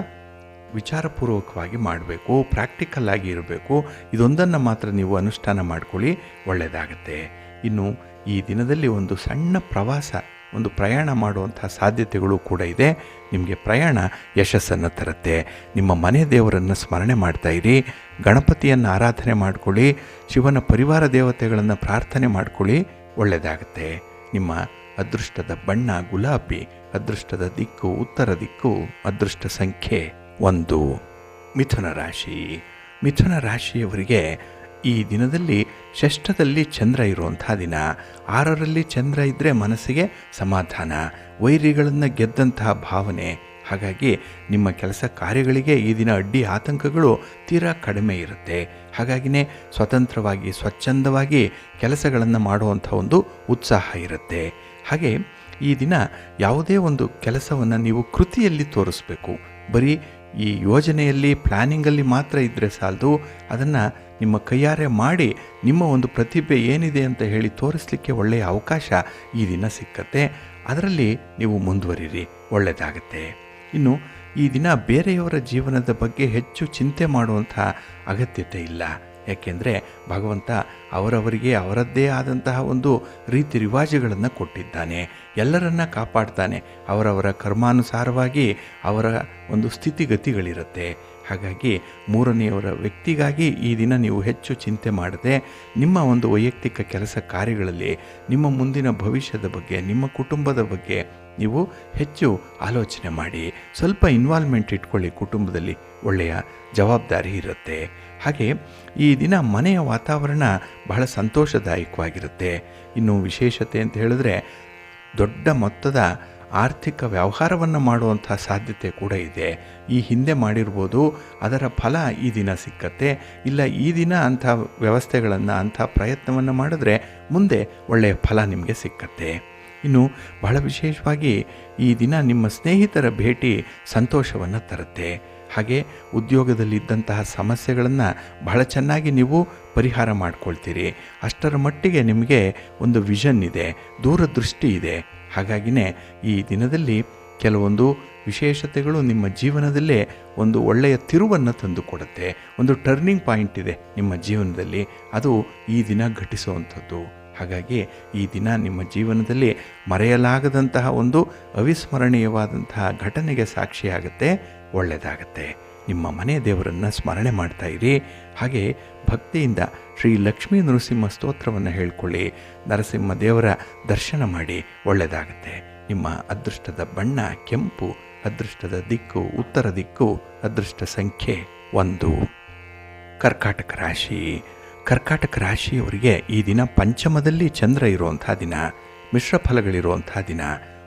ವಿಚಾರಪೂರ್ವಕವಾಗಿ ಮಾಡಬೇಕು, ಪ್ರಾಕ್ಟಿಕಲ್ ಆಗಿ ಇರಬೇಕು. ಇದೊಂದನ್ನು ಮಾತ್ರ ನೀವು ಅನುಷ್ಠಾನ ಮಾಡ್ಕೊಳ್ಳಿ, ಒಳ್ಳೆಯದಾಗುತ್ತೆ. ಇನ್ನು ಈ ದಿನದಲ್ಲಿ ಒಂದು ಸಣ್ಣ ಪ್ರವಾಸ, ಒಂದು ಪ್ರಯಾಣ ಮಾಡುವಂಥ ಸಾಧ್ಯತೆಗಳು ಕೂಡ ಇದೆ. ನಿಮಗೆ ಪ್ರಯಾಣ ಯಶಸ್ಸನ್ನು ತರುತ್ತೆ. ನಿಮ್ಮ ಮನೆ ದೇವರನ್ನು ಸ್ಮರಣೆ ಮಾಡ್ತಾ ಇರಿ, ಗಣಪತಿಯನ್ನು ಆರಾಧನೆ ಮಾಡಿಕೊಳ್ಳಿ, ಶಿವನ ಪರಿವಾರ ದೇವತೆಗಳನ್ನು ಪ್ರಾರ್ಥನೆ ಮಾಡಿಕೊಳ್ಳಿ, ಒಳ್ಳೆಯದಾಗುತ್ತೆ. ನಿಮ್ಮ ಅದೃಷ್ಟದ ಬಣ್ಣ ಗುಲಾಬಿ, ಅದೃಷ್ಟದ ದಿಕ್ಕು ಉತ್ತರ ದಿಕ್ಕು, ಅದೃಷ್ಟ ಸಂಖ್ಯೆ 1. ಮಿಥುನ ರಾಶಿ. ಮಿಥುನ ರಾಶಿಯವರಿಗೆ ಈ ದಿನದಲ್ಲಿ ಷಷ್ಠದಲ್ಲಿ ಚಂದ್ರ ಇರುವಂಥ ದಿನ. 6ರಲ್ಲಿ ಚಂದ್ರ ಇದ್ದರೆ ಮನಸ್ಸಿಗೆ ಸಮಾಧಾನ, ವೈರಿಗಳನ್ನು ಗೆದ್ದಂತಹ ಭಾವನೆ. ಹಾಗಾಗಿ ನಿಮ್ಮ ಕೆಲಸ ಕಾರ್ಯಗಳಿಗೆ ಈ ದಿನ ಅಡ್ಡಿ ಆತಂಕಗಳು ತೀರಾ ಕಡಿಮೆ ಇರುತ್ತೆ. ಹಾಗಾಗಿನೇ ಸ್ವತಂತ್ರವಾಗಿ ಸ್ವಚ್ಛಂದವಾಗಿ ಕೆಲಸಗಳನ್ನು ಮಾಡುವಂಥ ಒಂದು ಉತ್ಸಾಹ ಇರುತ್ತೆ. ಹಾಗೆ ಈ ದಿನ ಯಾವುದೇ ಒಂದು ಕೆಲಸವನ್ನು ನೀವು ಕೃತಿಯಲ್ಲಿ ತೋರಿಸ್ಬೇಕು. ಬರೀ ಈ ಯೋಜನೆಯಲ್ಲಿ ಪ್ಲ್ಯಾನಿಂಗಲ್ಲಿ ಮಾತ್ರ ಇದ್ದರೆ ಸಾಲದು, ಅದನ್ನು ನಿಮ್ಮ ಕೈಯಾರೆ ಮಾಡಿ ನಿಮ್ಮ ಒಂದು ಪ್ರತಿಭೆ ಏನಿದೆ ಅಂತ ಹೇಳಿ ತೋರಿಸಲಿಕ್ಕೆ ಒಳ್ಳೆಯ ಅವಕಾಶ ಈ ದಿನ ಸಿಕ್ಕತ್ತೆ. ಅದರಲ್ಲಿ ನೀವು ಮುಂದುವರಿರಿ, ಒಳ್ಳೆಯದಾಗತ್ತೆ. ಇನ್ನು ಈ ದಿನ ಬೇರೆಯವರ ಜೀವನದ ಬಗ್ಗೆ ಹೆಚ್ಚು ಚಿಂತೆ ಮಾಡುವಂಥ ಅಗತ್ಯತೆ ಇಲ್ಲ. ಯಾಕೆಂದರೆ ಭಗವಂತ ಅವರವರಿಗೆ ಅವರದ್ದೇ ಆದಂತಹ ಒಂದು ರೀತಿ ರಿವಾಜುಗಳನ್ನು ಕೊಟ್ಟಿದ್ದಾನೆ. ಎಲ್ಲರನ್ನ ಕಾಪಾಡ್ತಾನೆ. ಅವರವರ ಕರ್ಮಾನುಸಾರವಾಗಿ ಅವರ ಒಂದು ಸ್ಥಿತಿಗತಿಗಳಿರುತ್ತೆ. ಹಾಗಾಗಿ ಮೂರನೆಯವರ ವ್ಯಕ್ತಿಗಾಗಿ ಈ ದಿನ ನೀವು ಹೆಚ್ಚು ಚಿಂತೆ ಮಾಡದೆ ನಿಮ್ಮ ಒಂದು ವೈಯಕ್ತಿಕ ಕೆಲಸ ಕಾರ್ಯಗಳಲ್ಲಿ ನಿಮ್ಮ ಮುಂದಿನ ಭವಿಷ್ಯದ ಬಗ್ಗೆ, ನಿಮ್ಮ ಕುಟುಂಬದ ಬಗ್ಗೆ ನೀವು ಹೆಚ್ಚು ಆಲೋಚನೆ ಮಾಡಿ. ಸ್ವಲ್ಪ ಇನ್ವಾಲ್ವ್ಮೆಂಟ್ ಇಟ್ಕೊಳ್ಳಿ. ಕುಟುಂಬದಲ್ಲಿ ಒಳ್ಳೆಯ ಜವಾಬ್ದಾರಿ ಇರುತ್ತೆ. ಹಾಗೆ ಈ ದಿನ ಮನೆಯ ವಾತಾವರಣ ಬಹಳ ಸಂತೋಷದಾಯಕವಾಗಿರುತ್ತೆ. ಇನ್ನು ವಿಶೇಷತೆ ಅಂತ ಹೇಳಿದ್ರೆ ದೊಡ್ಡ ಮೊತ್ತದ ಆರ್ಥಿಕ ವ್ಯವಹಾರವನ್ನು ಮಾಡುವಂಥ ಸಾಧ್ಯತೆ ಕೂಡ ಇದೆ. ಈ ಹಿಂದೆ ಮಾಡಿರ್ಬೋದು, ಅದರ ಫಲ ಈ ದಿನ ಸಿಕ್ಕತ್ತೆ. ಇಲ್ಲ ಈ ದಿನ ಅಂಥ ವ್ಯವಸ್ಥೆಗಳನ್ನು, ಅಂಥ ಪ್ರಯತ್ನವನ್ನು ಮಾಡಿದ್ರೆ ಮುಂದೆ ಒಳ್ಳೆಯ ಫಲ ನಿಮಗೆ ಸಿಕ್ಕತ್ತೆ. ಇನ್ನು ಬಹಳ ವಿಶೇಷವಾಗಿ ಈ ದಿನ ನಿಮ್ಮ ಸ್ನೇಹಿತರ ಭೇಟಿ ಸಂತೋಷವನ್ನು ತರುತ್ತೆ. ಹಾಗೆ ಉದ್ಯೋಗದಲ್ಲಿದ್ದಂತಹ ಸಮಸ್ಯೆಗಳನ್ನು ಬಹಳ ಚೆನ್ನಾಗಿ ನೀವು ಪರಿಹಾರ ಮಾಡ್ಕೊಳ್ತೀರಿ. ಅಷ್ಟರ ಮಟ್ಟಿಗೆ ನಿಮಗೆ ಒಂದು ವಿಷನ್ ಇದೆ, ದೂರದೃಷ್ಟಿ ಇದೆ. ಹಾಗಾಗಿನೇ ಈ ದಿನದಲ್ಲಿ ಕೆಲವೊಂದು ವಿಶೇಷತೆಗಳು ನಿಮ್ಮ ಜೀವನದಲ್ಲೇ ಒಂದು ಒಳ್ಳೆಯ ತಿರುವನ್ನು ತಂದುಕೊಡುತ್ತೆ. ಒಂದು ಟರ್ನಿಂಗ್ ಪಾಯಿಂಟ್ ಇದೆ ನಿಮ್ಮ ಜೀವನದಲ್ಲಿ, ಅದು ಈ ದಿನ ಘಟಿಸುವಂಥದ್ದು. ಹಾಗಾಗಿ ಈ ದಿನ ನಿಮ್ಮ ಜೀವನದಲ್ಲಿ ಮರೆಯಲಾಗದಂತಹ ಒಂದು ಅವಿಸ್ಮರಣೀಯವಾದಂತಹ ಘಟನೆಗೆ ಸಾಕ್ಷಿಯಾಗುತ್ತೆ. ಒಳ್ಳೆಯದಾಗತ್ತೆ. ನಿಮ್ಮ ಮನೆ ದೇವರನ್ನು ಸ್ಮರಣೆ ಮಾಡ್ತಾ ಇರಿ. ಹಾಗೆ ಭಕ್ತಿಯಿಂದ ಶ್ರೀ ಲಕ್ಷ್ಮೀ ನರಸಿಂಹ ಸ್ತೋತ್ರವನ್ನು ಹೇಳ್ಕೊಳ್ಳಿ. ನರಸಿಂಹ ದೇವರ ದರ್ಶನ ಮಾಡಿ. ಒಳ್ಳೆಯದಾಗತ್ತೆ. ನಿಮ್ಮ ಅದೃಷ್ಟದ ಬಣ್ಣ ಕೆಂಪು, ಅದೃಷ್ಟದ ದಿಕ್ಕು ಉತ್ತರ ದಿಕ್ಕು, ಅದೃಷ್ಟ ಸಂಖ್ಯೆ 1. ಕರ್ಕಾಟಕ ರಾಶಿ. ಕರ್ಕಾಟಕ ರಾಶಿಯವರಿಗೆ ಈ ದಿನ ಪಂಚಮದಲ್ಲಿ ಚಂದ್ರ ಇರುವಂಥ ದಿನ, ಮಿಶ್ರ ಫಲಗಳಿರುವಂಥ ದಿನ,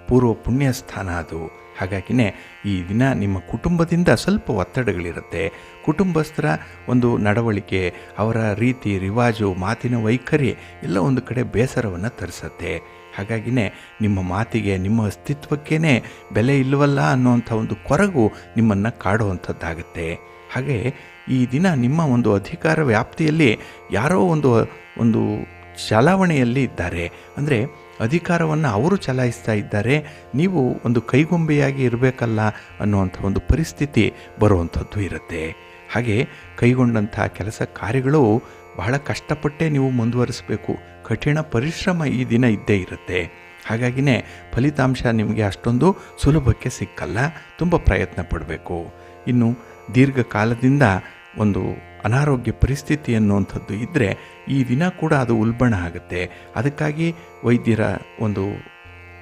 ಪೂರ್ವ ಪುಣ್ಯ ಸ್ಥಾನ ಅದು. ಹಾಗಾಗಿನೇ ಈ ದಿನ ನಿಮ್ಮ ಕುಟುಂಬದಿಂದ ಸ್ವಲ್ಪ ಒತ್ತಡಗಳಿರುತ್ತೆ. ಕುಟುಂಬಸ್ಥರ ಒಂದು ನಡವಳಿಕೆ, ಅವರ ರೀತಿ ರಿವಾಜು, ಮಾತಿನ ವೈಖರಿ ಎಲ್ಲ ಒಂದು ಕಡೆ ಬೇಸರವನ್ನು ತರಿಸುತ್ತೆ. ಹಾಗಾಗಿನೇ ನಿಮ್ಮ ಮಾತಿಗೆ, ನಿಮ್ಮ ಅಸ್ತಿತ್ವಕ್ಕೇ ಬೆಲೆ ಇಲ್ಲವಲ್ಲ ಅನ್ನುವಂಥ ಒಂದು ಕೊರಗು ನಿಮ್ಮನ್ನು ಕಾಡುವಂಥದ್ದಾಗುತ್ತೆ. ಹಾಗೆ ಈ ದಿನ ನಿಮ್ಮ ಒಂದು ಅಧಿಕಾರ ವ್ಯಾಪ್ತಿಯಲ್ಲಿ ಯಾರೋ ಒಂದು ಚಲಾವಣೆಯಲ್ಲಿ ಇದ್ದಾರೆ. ಅಂದರೆ ಅಧಿಕಾರವನ್ನು ಅವರು ಚಲಾಯಿಸ್ತಾ ಇದ್ದಾರೆ, ನೀವು ಒಂದು ಕೈಗೊಂಬೆಯಾಗಿ ಇರಬೇಕಲ್ಲ ಅನ್ನುವಂಥ ಒಂದು ಪರಿಸ್ಥಿತಿ ಬರುವಂಥದ್ದು ಇರುತ್ತೆ. ಹಾಗೆ ಕೈಗೊಂಡಂಥ ಕೆಲಸ ಕಾರ್ಯಗಳು ಬಹಳ ಕಷ್ಟಪಟ್ಟೇ ನೀವು ಮುಂದುವರಿಸಬೇಕು. ಕಠಿಣ ಪರಿಶ್ರಮ ಈ ದಿನ ಇದ್ದೇ ಇರುತ್ತೆ. ಹಾಗಾಗಿನೇ ಫಲಿತಾಂಶ ನಿಮಗೆ ಅಷ್ಟೊಂದು ಸುಲಭಕ್ಕೆ ಸಿಕ್ಕಲ್ಲ. ತುಂಬ ಪ್ರಯತ್ನ ಪಡಬೇಕು. ಇನ್ನು ದೀರ್ಘಕಾಲದಿಂದ ಒಂದು ಅನಾರೋಗ್ಯ ಪರಿಸ್ಥಿತಿ ಅನ್ನುವಂಥದ್ದು ಇದ್ದರೆ ಈ ದಿನ ಕೂಡ ಅದು ಉಲ್ಬಣ ಆಗುತ್ತೆ. ಅದಕ್ಕಾಗಿ ವೈದ್ಯರ ಒಂದು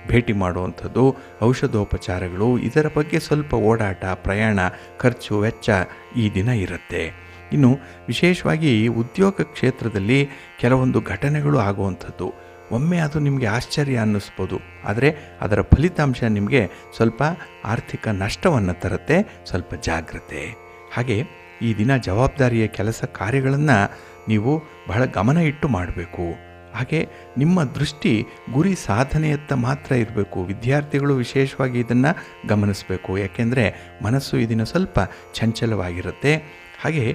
ಭೇಟಿ ಮಾಡುವಂಥದ್ದು, ಔಷಧೋಪಚಾರಗಳು, ಇದರ ಬಗ್ಗೆ ಸ್ವಲ್ಪ ಓಡಾಟ, ಪ್ರಯಾಣ, ಖರ್ಚು ವೆಚ್ಚ ಈ ದಿನ ಇರುತ್ತೆ. ಇನ್ನು ವಿಶೇಷವಾಗಿ ಉದ್ಯೋಗ ಕ್ಷೇತ್ರದಲ್ಲಿ ಕೆಲವೊಂದು ಘಟನೆಗಳು ಆಗುವಂಥದ್ದು. ಒಮ್ಮೆ ಅದು ನಿಮಗೆ ಆಶ್ಚರ್ಯ ಅನ್ನಿಸ್ಬೋದು, ಆದರೆ ಅದರ ಫಲಿತಾಂಶ ನಿಮಗೆ ಸ್ವಲ್ಪ ಆರ್ಥಿಕ ನಷ್ಟವನ್ನು ತರುತ್ತೆ. ಸ್ವಲ್ಪ ಜಾಗ್ರತೆ. ಹಾಗೆ ಈ ದಿನ ಜವಾಬ್ದಾರಿಯ ಕೆಲಸ ಕಾರ್ಯಗಳನ್ನು ನೀವು ಬಹಳ ಗಮನ ಇಟ್ಟು ಮಾಡಬೇಕು. ಹಾಗೆ ನಿಮ್ಮ ದೃಷ್ಟಿ ಗುರಿ ಸಾಧನೆಯತ್ತ ಮಾತ್ರ ಇರಬೇಕು. ವಿದ್ಯಾರ್ಥಿಗಳು ವಿಶೇಷವಾಗಿ ಇದನ್ನು ಗಮನಿಸಬೇಕು. ಯಾಕೆಂದರೆ ಮನಸ್ಸು ಈ ದಿನ ಸ್ವಲ್ಪ ಚಂಚಲವಾಗಿರುತ್ತೆ. ಹಾಗೆ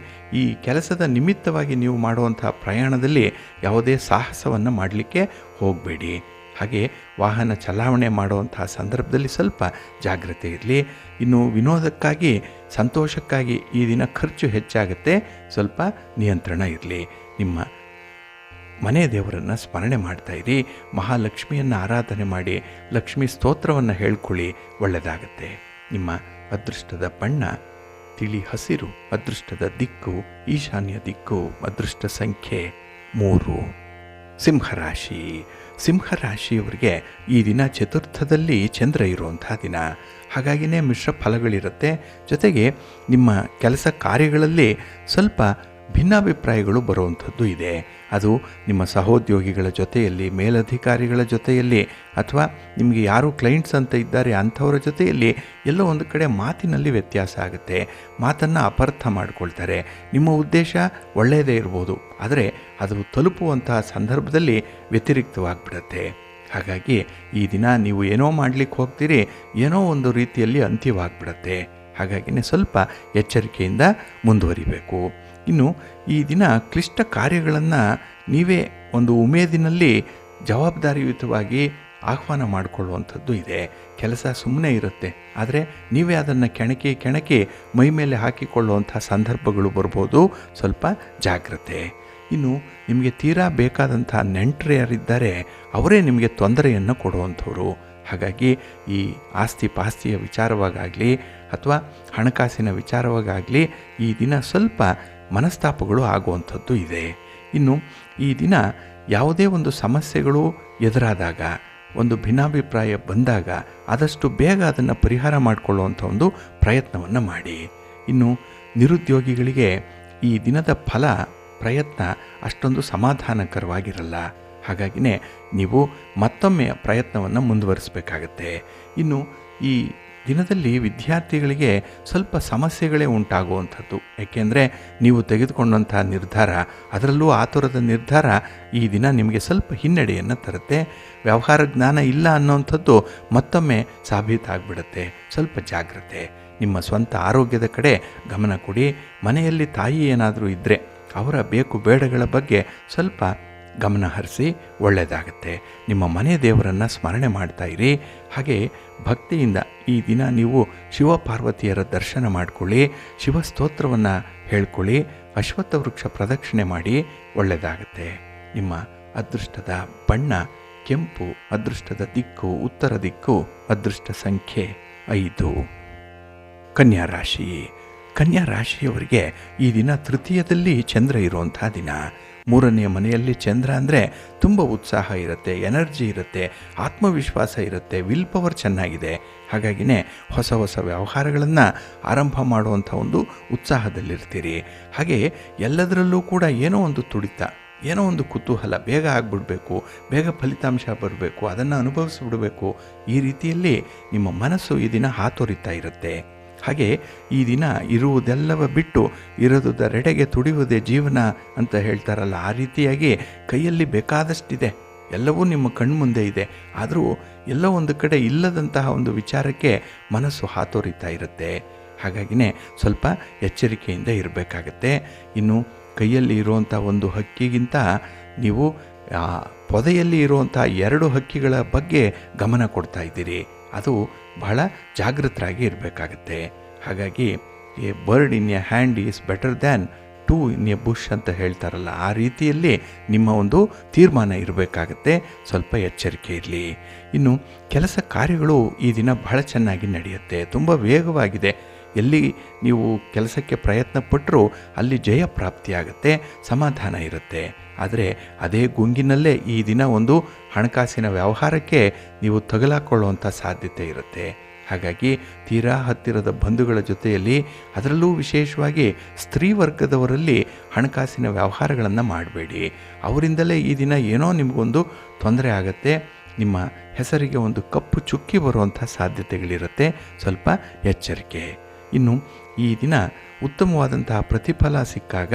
ಈ ಕೆಲಸದ ನಿಮಿತ್ತವಾಗಿ ನೀವು ಮಾಡುವಂಥ ಪ್ರಯಾಣದಲ್ಲಿ ಯಾವುದೇ ಸಾಹಸವನ್ನು ಮಾಡಲಿಕ್ಕೆ ಹೋಗಬೇಡಿ. ಹಾಗೆ ವಾಹನ ಚಲಾವಣೆ ಮಾಡುವಂತಹ ಸಂದರ್ಭದಲ್ಲಿ ಸ್ವಲ್ಪ ಜಾಗ್ರತೆ ಇರಲಿ. ಇನ್ನು ವಿನೋದಕ್ಕಾಗಿ, ಸಂತೋಷಕ್ಕಾಗಿ ಈ ದಿನ ಖರ್ಚು ಹೆಚ್ಚಾಗುತ್ತೆ. ಸ್ವಲ್ಪ ನಿಯಂತ್ರಣ ಇರಲಿ. ನಿಮ್ಮ ಮನೆ ದೇವರನ್ನು ಸ್ಮರಣೆ ಮಾಡ್ತಾ ಇರಿ. ಮಹಾಲಕ್ಷ್ಮಿಯನ್ನು ಆರಾಧನೆ ಮಾಡಿ ಲಕ್ಷ್ಮೀ ಸ್ತೋತ್ರವನ್ನು ಹೇಳ್ಕೊಳ್ಳಿ. ಒಳ್ಳೆಯದಾಗತ್ತೆ. ನಿಮ್ಮ ಅದೃಷ್ಟದ ಬಣ್ಣ ತಿಳಿ ಹಸಿರು, ಅದೃಷ್ಟದ ದಿಕ್ಕು ಈಶಾನ್ಯ ದಿಕ್ಕು, ಅದೃಷ್ಟ ಸಂಖ್ಯೆ 3. ಸಿಂಹರಾಶಿ. ಸಿಂಹರಾಶಿಯವರಿಗೆ ಈ ದಿನ ಚತುರ್ಥದಲ್ಲಿ ಚಂದ್ರ ಇರುವಂಥ ದಿನ. ಹಾಗಾಗಿನೇ ಮಿಶ್ರ ಫಲಗಳಿರುತ್ತೆ. ಜೊತೆಗೆ ನಿಮ್ಮ ಕೆಲಸ ಕಾರ್ಯಗಳಲ್ಲಿ ಸ್ವಲ್ಪ ಭಿನ್ನಾಭಿಪ್ರಾಯಗಳು ಬರುವಂಥದ್ದು ಇದೆ. ಅದು ನಿಮ್ಮ ಸಹೋದ್ಯೋಗಿಗಳ ಜೊತೆಯಲ್ಲಿ, ಮೇಲಧಿಕಾರಿಗಳ ಜೊತೆಯಲ್ಲಿ, ಅಥವಾ ನಿಮಗೆ ಯಾರು ಕ್ಲೈಂಟ್ಸ್ ಅಂತ ಇದ್ದಾರೆ ಅಂಥವರ ಜೊತೆಯಲ್ಲಿ ಎಲ್ಲೋ ಒಂದು ಕಡೆ ಮಾತಿನಲ್ಲಿ ವ್ಯತ್ಯಾಸ ಆಗುತ್ತೆ. ಮಾತನ್ನು ಅಪಾರ್ಥ ಮಾಡಿಕೊಳ್ತಾರೆ. ನಿಮ್ಮ ಉದ್ದೇಶ ಒಳ್ಳೆಯದೇ ಇರ್ಬೋದು, ಆದರೆ ಅದು ತಲುಪುವಂತಹ ಸಂದರ್ಭದಲ್ಲಿ ವ್ಯತಿರಿಕ್ತವಾಗಿಬಿಡುತ್ತೆ. ಹಾಗಾಗಿ ಈ ದಿನ ನೀವು ಏನೋ ಮಾಡಲಿಕ್ಕೆ ಹೋಗ್ತೀರಿ, ಏನೋ ಒಂದು ರೀತಿಯಲ್ಲಿ ಅಂತ್ಯವಾಗಿಬಿಡುತ್ತೆ. ಹಾಗಾಗಿನೇ ಸ್ವಲ್ಪ ಎಚ್ಚರಿಕೆಯಿಂದ ಮುಂದುವರಿಬೇಕು. ಇನ್ನು ಈ ದಿನ ಕ್ಲಿಷ್ಟ ಕಾರ್ಯಗಳನ್ನು ನೀವೇ ಒಂದು ಉಮೇದಿನಲ್ಲಿ ಜವಾಬ್ದಾರಿಯುತವಾಗಿ ಆಹ್ವಾನ ಮಾಡಿಕೊಳ್ಳುವಂಥದ್ದು ಇದೆ. ಕೆಲಸ ಸುಮ್ಮನೆ ಇರುತ್ತೆ, ಆದರೆ ನೀವೇ ಅದನ್ನು ಕೆಣಕಿ ಮೈ ಮೇಲೆ ಹಾಕಿಕೊಳ್ಳುವಂಥ ಸಂದರ್ಭಗಳು ಬರ್ಬೋದು. ಸ್ವಲ್ಪ ಜಾಗ್ರತೆ. ಇನ್ನು ನಿಮಗೆ ತೀರಾ ಬೇಕಾದಂಥ ನೆಂಟರು ಯಾರಿದ್ದಾರೆ ಅವರೇ ನಿಮಗೆ ತೊಂದರೆಯನ್ನು ಕೊಡುವಂಥವ್ರು. ಹಾಗಾಗಿ ಈ ಆಸ್ತಿ ಪಾಸ್ತಿಯ ವಿಚಾರವಾಗಲಿ ಅಥವಾ ಹಣಕಾಸಿನ ವಿಚಾರವಾಗಲಿ ಈ ದಿನ ಸ್ವಲ್ಪ ಮನಸ್ತಾಪಗಳು ಆಗುವಂಥದ್ದು ಇದೆ. ಇನ್ನು ಈ ದಿನ ಯಾವುದೇ ಒಂದು ಸಮಸ್ಯೆಗಳು ಎದುರಾದಾಗ, ಒಂದು ಭಿನ್ನಾಭಿಪ್ರಾಯ ಬಂದಾಗ ಆದಷ್ಟು ಬೇಗ ಅದನ್ನು ಪರಿಹಾರ ಮಾಡಿಕೊಳ್ಳುವಂಥ ಒಂದು ಪ್ರಯತ್ನವನ್ನು ಮಾಡಿ. ಇನ್ನು ನಿರುದ್ಯೋಗಿಗಳಿಗೆ ಈ ದಿನದ ಪ್ರಯತ್ನ ಅಷ್ಟೊಂದು ಸಮಾಧಾನಕರವಾಗಿರಲ್ಲ. ಹಾಗಾಗಿನೇ ನೀವು ಮತ್ತೊಮ್ಮೆ ಪ್ರಯತ್ನವನ್ನು ಮುಂದುವರಿಸಬೇಕಾಗತ್ತೆ. ಇನ್ನು ಈ ದಿನದಲ್ಲಿ ವಿದ್ಯಾರ್ಥಿಗಳಿಗೆ ಸ್ವಲ್ಪ ಸಮಸ್ಯೆಗಳೇ ಉಂಟಾಗುವಂಥದ್ದು. ಏಕೆಂದರೆ ನೀವು ತೆಗೆದುಕೊಂಡಂಥ ನಿರ್ಧಾರ, ಅದರಲ್ಲೂ ಆತುರದ ನಿರ್ಧಾರ ಈ ದಿನ ನಿಮಗೆ ಸ್ವಲ್ಪ ಹಿನ್ನಡೆಯನ್ನು ತರುತ್ತೆ. ವ್ಯವಹಾರ ಜ್ಞಾನ ಇಲ್ಲ ಅನ್ನೋವಂಥದ್ದು ಮತ್ತೊಮ್ಮೆ ಸಾಬೀತಾಗ್ಬಿಡುತ್ತೆ. ಸ್ವಲ್ಪ ಜಾಗ್ರತೆ. ನಿಮ್ಮ ಸ್ವಂತ ಆರೋಗ್ಯದ ಕಡೆ ಗಮನ ಕೊಡಿ. ಮನೆಯಲ್ಲಿ ತಾಯಿ ಏನಾದರೂ ಇದ್ದರೆ ಅವರ ಬೇಕು ಬೇಡಗಳ ಬಗ್ಗೆ ಸ್ವಲ್ಪ ಗಮನ ಹರಿಸಿ, ಒಳ್ಳೆಯದಾಗುತ್ತೆ. ನಿಮ್ಮ ಮನೆ ದೇವರನ್ನು ಸ್ಮರಣೆ ಮಾಡ್ತಾ ಇರಿ. ಹಾಗೆ ಭಕ್ತಿಯಿಂದ ಈ ದಿನ ನೀವು ಶಿವಪಾರ್ವತಿಯರ ದರ್ಶನ ಮಾಡಿಕೊಳ್ಳಿ, ಶಿವಸ್ತೋತ್ರವನ್ನು ಹೇಳ್ಕೊಳ್ಳಿ, ಅಶ್ವತ್ಥ ವೃಕ್ಷ ಪ್ರದಕ್ಷಿಣೆ ಮಾಡಿ, ಒಳ್ಳೆಯದಾಗುತ್ತೆ. ನಿಮ್ಮ ಅದೃಷ್ಟದ ಬಣ್ಣ ಕೆಂಪು, ಅದೃಷ್ಟದ ದಿಕ್ಕು ಉತ್ತರ ದಿಕ್ಕು, ಅದೃಷ್ಟ ಸಂಖ್ಯೆ 5. ಕನ್ಯಾ ರಾಶಿ. ಕನ್ಯಾ ರಾಶಿಯವರಿಗೆ ಈ ದಿನ ತೃತೀಯದಲ್ಲಿ ಚಂದ್ರ ಇರುವಂಥ ದಿನ. 3ನೇ ಮನೆಯಲ್ಲಿ ಚಂದ್ರ ಅಂದರೆ ತುಂಬ ಉತ್ಸಾಹ ಇರುತ್ತೆ, ಎನರ್ಜಿ ಇರುತ್ತೆ, ಆತ್ಮವಿಶ್ವಾಸ ಇರುತ್ತೆ, ವಿಲ್ ಪವರ್ ಚೆನ್ನಾಗಿದೆ. ಹಾಗಾಗಿನೇ ಹೊಸ ವ್ಯವಹಾರಗಳನ್ನು ಆರಂಭ ಮಾಡುವಂಥ ಒಂದು ಉತ್ಸಾಹದಲ್ಲಿರ್ತೀರಿ. ಹಾಗೆ ಎಲ್ಲದರಲ್ಲೂ ಕೂಡ ಏನೋ ಒಂದು ತುಡಿತ, ಏನೋ ಒಂದು ಕುತೂಹಲ, ಬೇಗ ಆಗಿಬಿಡಬೇಕು, ಬೇಗ ಫಲಿತಾಂಶ ಬರಬೇಕು, ಅದನ್ನು ಅನುಭವಿಸಿಬಿಡಬೇಕು. ಈ ರೀತಿಯಲ್ಲಿ ನಿಮ್ಮ ಮನಸ್ಸು ಈ ದಿನ ಹಾತೊರಿತಾ ಇರುತ್ತೆ. ಹಾಗೆ ಈ ದಿನ ಇರುವುದೆಲ್ಲವ ಬಿಟ್ಟು ಇರೋದುದರೆಡೆಗೆ ತುಡಿಯುವುದೇ ಜೀವನ ಅಂತ ಹೇಳ್ತಾರಲ್ಲ, ಆ ರೀತಿಯಾಗಿ ಕೈಯಲ್ಲಿ ಬೇಕಾದಷ್ಟಿದೆ, ಎಲ್ಲವೂ ನಿಮ್ಮ ಕಣ್ಮುಂದೆ ಇದೆ. ಆದರೂ ಎಲ್ಲೋ ಒಂದು ಕಡೆ ಇಲ್ಲದಂತಹ ಒಂದು ವಿಚಾರಕ್ಕೆ ಮನಸ್ಸು ಹಾತೊರಿತಾ ಇರುತ್ತೆ. ಹಾಗಾಗಿನೇ ಸ್ವಲ್ಪ ಎಚ್ಚರಿಕೆಯಿಂದ ಇರಬೇಕಾಗತ್ತೆ. ಇನ್ನು ಕೈಯಲ್ಲಿ ಇರುವಂಥ ಒಂದು ಹಕ್ಕಿಗಿಂತ ನೀವು ಪೊದೆಯಲ್ಲಿ ಇರುವಂಥ 2 ಹಕ್ಕಿಗಳ ಬಗ್ಗೆ ಗಮನ ಕೊಡ್ತಾ ಇದ್ದೀರಿ. ಅದು ಬಹಳ ಜಾಗೃತರಾಗಿ ಇರಬೇಕಾಗತ್ತೆ. ಹಾಗಾಗಿ A bird in a hand is better than 2 in a bush ಅಂತ ಹೇಳ್ತಾರಲ್ಲ, ಆ ರೀತಿಯಲ್ಲಿ ನಿಮ್ಮ ಒಂದು ತೀರ್ಮಾನ ಇರಬೇಕಾಗತ್ತೆ. ಸ್ವಲ್ಪ ಎಚ್ಚರಿಕೆ ಇರಲಿ. ಇನ್ನು ಕೆಲಸ ಕಾರ್ಯಗಳು ಈ ದಿನ ಬಹಳ ಚೆನ್ನಾಗಿ ನಡೆಯುತ್ತೆ, ತುಂಬ ವೇಗವಾಗಿದೆ. ಎಲ್ಲಿ ನೀವು ಕೆಲಸಕ್ಕೆ ಪ್ರಯತ್ನ ಪಟ್ಟರೂ ಅಲ್ಲಿ ಜಯ ಪ್ರಾಪ್ತಿಯಾಗುತ್ತೆ, ಸಮಾಧಾನ ಇರುತ್ತೆ. ಆದರೆ ಅದೇ ಗುಂಗಿನಲ್ಲೇ ಈ ದಿನ ಒಂದು ಹಣಕಾಸಿನ ವ್ಯವಹಾರಕ್ಕೆ ನೀವು ತಗಲಾಕೊಳ್ಳುವಂಥ ಸಾಧ್ಯತೆ ಇರುತ್ತೆ. ಹಾಗಾಗಿ ತೀರಾ ಹತ್ತಿರದ ಬಂಧುಗಳ ಜೊತೆಯಲ್ಲಿ, ಅದರಲ್ಲೂ ವಿಶೇಷವಾಗಿ ಸ್ತ್ರೀ ವರ್ಗದವರಲ್ಲಿ ಹಣಕಾಸಿನ ವ್ಯವಹಾರಗಳನ್ನು ಮಾಡಬೇಡಿ. ಅವರಿಂದಲೇ ಈ ದಿನ ಏನೋ ನಿಮಗೊಂದು ತೊಂದರೆ ಆಗುತ್ತೆ. ನಿಮ್ಮ ಹೆಸರಿಗೆ ಒಂದು ಕಪ್ಪು ಚುಕ್ಕಿ ಬರುವಂಥ ಸಾಧ್ಯತೆಗಳಿರುತ್ತೆ. ಸ್ವಲ್ಪ ಎಚ್ಚರಿಕೆ. ಇನ್ನು ಈ ದಿನ ಉತ್ತಮವಾದಂತಹ ಪ್ರತಿಫಲ ಸಿಕ್ಕಾಗ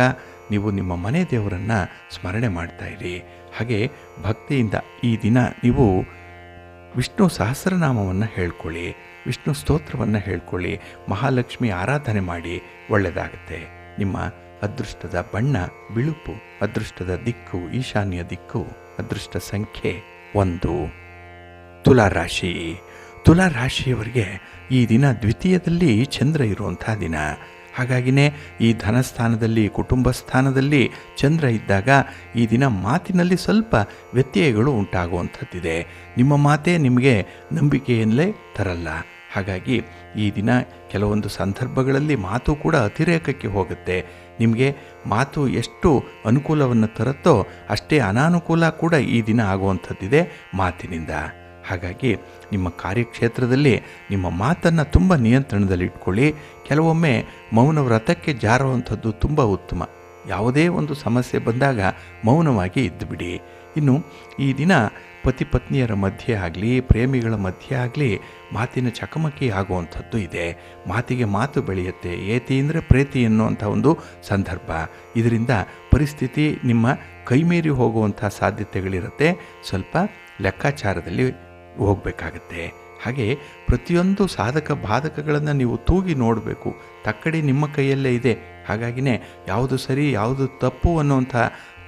ನೀವು ನಿಮ್ಮ ಮನೆ ದೇವರನ್ನು ಸ್ಮರಣೆ ಮಾಡ್ತಾ ಇರಿ. ಹಾಗೆ ಭಕ್ತಿಯಿಂದ ಈ ದಿನ ನೀವು ವಿಷ್ಣು ಸಹಸ್ರನಾಮವನ್ನು ಹೇಳ್ಕೊಳ್ಳಿ, ವಿಷ್ಣು ಸ್ತೋತ್ರವನ್ನು ಹೇಳ್ಕೊಳ್ಳಿ, ಮಹಾಲಕ್ಷ್ಮಿ ಆರಾಧನೆ ಮಾಡಿ, ಒಳ್ಳೆಯದಾಗುತ್ತೆ. ನಿಮ್ಮ ಅದೃಷ್ಟದ ಬಣ್ಣ ಬಿಳುಪು, ಅದೃಷ್ಟದ ದಿಕ್ಕು ಈಶಾನ್ಯ ದಿಕ್ಕು, ಅದೃಷ್ಟ ಸಂಖ್ಯೆ 1. ತುಲಾರಾಶಿ. ತುಲಾರಾಶಿಯವರಿಗೆ ಈ ದಿನ ದ್ವಿತೀಯದಲ್ಲಿ ಚಂದ್ರ ಇರುವಂಥ ದಿನ. ಹಾಗಾಗಿನೇ ಈ ಧನಸ್ಥಾನದಲ್ಲಿ, ಕುಟುಂಬ ಸ್ಥಾನದಲ್ಲಿ ಚಂದ್ರ ಇದ್ದಾಗ ಈ ದಿನ ಮಾತಿನಲ್ಲಿ ಸ್ವಲ್ಪ ವ್ಯತ್ಯಯಗಳು ಉಂಟಾಗುವಂಥದ್ದಿದೆ. ನಿಮ್ಮ ಮಾತೇ ನಿಮಗೆ ನಂಬಿಕೆಯಲ್ಲೇ ತರಲ್ಲ. ಹಾಗಾಗಿ ಈ ದಿನ ಕೆಲವೊಂದು ಸಂದರ್ಭಗಳಲ್ಲಿ ಮಾತು ಕೂಡ ಅತಿರೇಕಕ್ಕೆ ಹೋಗುತ್ತೆ. ನಿಮಗೆ ಮಾತು ಎಷ್ಟು ಅನುಕೂಲವನ್ನು ತರುತ್ತೋ ಅಷ್ಟೇ ಅನಾನುಕೂಲ ಕೂಡ ಈ ದಿನ ಆಗುವಂಥದ್ದಿದೆ ಮಾತಿನಿಂದ. ಹಾಗಾಗಿ ನಿಮ್ಮ ಕಾರ್ಯಕ್ಷೇತ್ರದಲ್ಲಿ ನಿಮ್ಮ ಮಾತನ್ನು ತುಂಬ ನಿಯಂತ್ರಣದಲ್ಲಿಟ್ಕೊಳ್ಳಿ. ಕೆಲವೊಮ್ಮೆ ಮೌನ ವ್ರತಕ್ಕೆ ಜಾರುವಂಥದ್ದು ತುಂಬ ಉತ್ತಮ. ಯಾವುದೇ ಒಂದು ಸಮಸ್ಯೆ ಬಂದಾಗ ಮೌನವಾಗಿ ಇದ್ದುಬಿಡಿ. ಇನ್ನು ಈ ದಿನ ಪತಿ ಪತ್ನಿಯರ ಮಧ್ಯೆ ಆಗಲಿ, ಪ್ರೇಮಿಗಳ ಮಧ್ಯೆ ಆಗಲಿ ಮಾತಿನ ಚಕಮಕಿ ಆಗುವಂಥದ್ದು ಇದೆ. ಮಾತಿಗೆ ಮಾತು ಬೆಳೆಯುತ್ತೆ. ಏತಿ ಅಂದರೆ ಪ್ರೀತಿ ಎನ್ನುವಂಥ ಒಂದು ಸಂದರ್ಭ. ಇದರಿಂದ ಪರಿಸ್ಥಿತಿ ನಿಮ್ಮ ಕೈಮೀರಿ ಹೋಗುವಂಥ ಸಾಧ್ಯತೆಗಳಿರುತ್ತೆ. ಸ್ವಲ್ಪ ಲೆಕ್ಕಾಚಾರದಲ್ಲಿ ಹೋಗಬೇಕಾಗತ್ತೆ. ಹಾಗೆ ಪ್ರತಿಯೊಂದು ಸಾಧಕ ಬಾಧಕಗಳನ್ನು ನೀವು ತೂಗಿ ನೋಡಬೇಕು. ತಕ್ಕಡಿ ನಿಮ್ಮ ಕೈಯಲ್ಲೇ ಇದೆ. ಹಾಗಾಗಿನೇ ಯಾವುದು ಸರಿ ಯಾವುದು ತಪ್ಪು ಅನ್ನುವಂಥ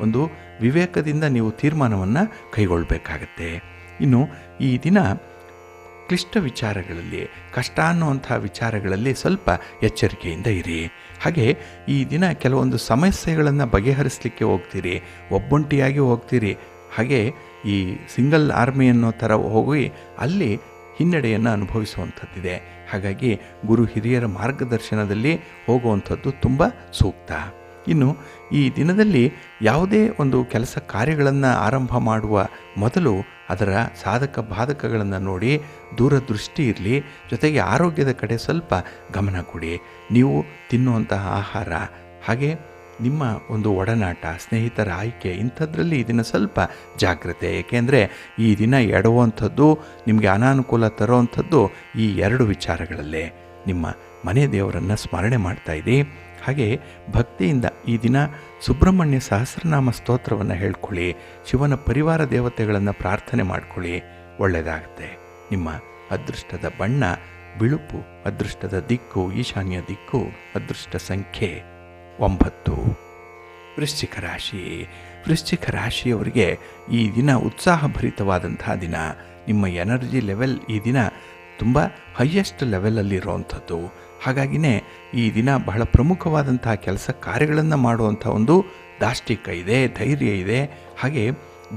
ಒಂದು ವಿವೇಕದಿಂದ ನೀವು ತೀರ್ಮಾನವನ್ನು ಕೈಗೊಳ್ಳಬೇಕಾಗತ್ತೆ. ಇನ್ನು ಈ ದಿನ ಕ್ಲಿಷ್ಟ ವಿಚಾರಗಳಲ್ಲಿ, ಕಷ್ಟ ಅನ್ನುವಂಥ ವಿಚಾರಗಳಲ್ಲಿ ಸ್ವಲ್ಪ ಎಚ್ಚರಿಕೆಯಿಂದ ಇರಿ. ಹಾಗೆ ಈ ದಿನ ಕೆಲವೊಂದು ಸಮಸ್ಯೆಗಳನ್ನು ಬಗೆಹರಿಸಲಿಕ್ಕೆ ಹೋಗ್ತೀರಿ, ಒಬ್ಬೊಂಟಿಯಾಗಿ ಹೋಗ್ತೀರಿ. ಹಾಗೆ ಈ ಸಿಂಗಲ್ ಆರ್ಮಿ ಅನ್ನೋ ಥರ ಹೋಗಿ ಅಲ್ಲಿ ಹಿನ್ನಡೆಯನ್ನು ಅನುಭವಿಸುವಂಥದ್ದಿದೆ. ಹಾಗಾಗಿ ಗುರು ಹಿರಿಯರ ಮಾರ್ಗದರ್ಶನದಲ್ಲಿ ಹೋಗುವಂಥದ್ದು ತುಂಬ ಸೂಕ್ತ. ಇನ್ನು ಈ ದಿನದಲ್ಲಿ ಯಾವುದೇ ಒಂದು ಕೆಲಸ ಕಾರ್ಯಗಳನ್ನು ಆರಂಭ ಮಾಡುವ ಮೊದಲು ಅದರ ಸಾಧಕ ಬಾಧಕಗಳನ್ನು ನೋಡಿ ದೂರದೃಷ್ಟಿ ಇರಲಿ. ಜೊತೆಗೆ ಆರೋಗ್ಯದ ಕಡೆ ಸ್ವಲ್ಪ ಗಮನ ಕೊಡಿ. ನೀವು ತಿನ್ನುವಂತಹ ಆಹಾರ, ಹಾಗೆ ನಿಮ್ಮ ಒಂದು ಒಡನಾಟ, ಸ್ನೇಹಿತರ ಆಯ್ಕೆ, ಇಂಥದ್ರಲ್ಲಿ ಈ ದಿನ ಸ್ವಲ್ಪ ಜಾಗ್ರತೆ. ಏಕೆಂದರೆ ಈ ದಿನ ಎಡುವಂಥದ್ದು, ನಿಮಗೆ ಅನಾನುಕೂಲ ತರುವಂಥದ್ದು ಈ 2 ವಿಚಾರಗಳಲ್ಲೇ. ನಿಮ್ಮ ಮನೆ ದೇವರನ್ನು ಸ್ಮರಣೆ ಮಾಡ್ತಾಯಿರಿ. ಹಾಗೆ ಭಕ್ತಿಯಿಂದ ಈ ದಿನ ಸುಬ್ರಹ್ಮಣ್ಯ ಸಹಸ್ರನಾಮ ಸ್ತೋತ್ರವನ್ನು ಹೇಳ್ಕೊಳ್ಳಿ. ಶಿವನ ಪರಿವಾರ ದೇವತೆಗಳನ್ನು ಪ್ರಾರ್ಥನೆ ಮಾಡ್ಕೊಳ್ಳಿ, ಒಳ್ಳೆಯದಾಗುತ್ತೆ. ನಿಮ್ಮ ಅದೃಷ್ಟದ ಬಣ್ಣ ಬಿಳುಪು, ಅದೃಷ್ಟದ ದಿಕ್ಕು ಈಶಾನ್ಯ ದಿಕ್ಕು, ಅದೃಷ್ಟ ಸಂಖ್ಯೆ 9. ವೃಶ್ಚಿಕ ರಾಶಿ. ವೃಶ್ಚಿಕ ರಾಶಿಯವರಿಗೆ ಈ ದಿನ ಉತ್ಸಾಹಭರಿತವಾದಂತಹ ದಿನ. ನಿಮ್ಮ ಎನರ್ಜಿ ಲೆವೆಲ್ ಈ ದಿನ ತುಂಬ ಹೈಯೆಸ್ಟ್ ಲೆವೆಲಲ್ಲಿರುವಂಥದ್ದು. ಹಾಗಾಗಿನೇ ಈ ದಿನ ಬಹಳ ಪ್ರಮುಖವಾದಂತಹ ಕೆಲಸ ಕಾರ್ಯಗಳನ್ನು ಮಾಡುವಂಥ ಒಂದು ದಾಷ್ಟಿಕ ಇದೆ, ಧೈರ್ಯ ಇದೆ. ಹಾಗೆ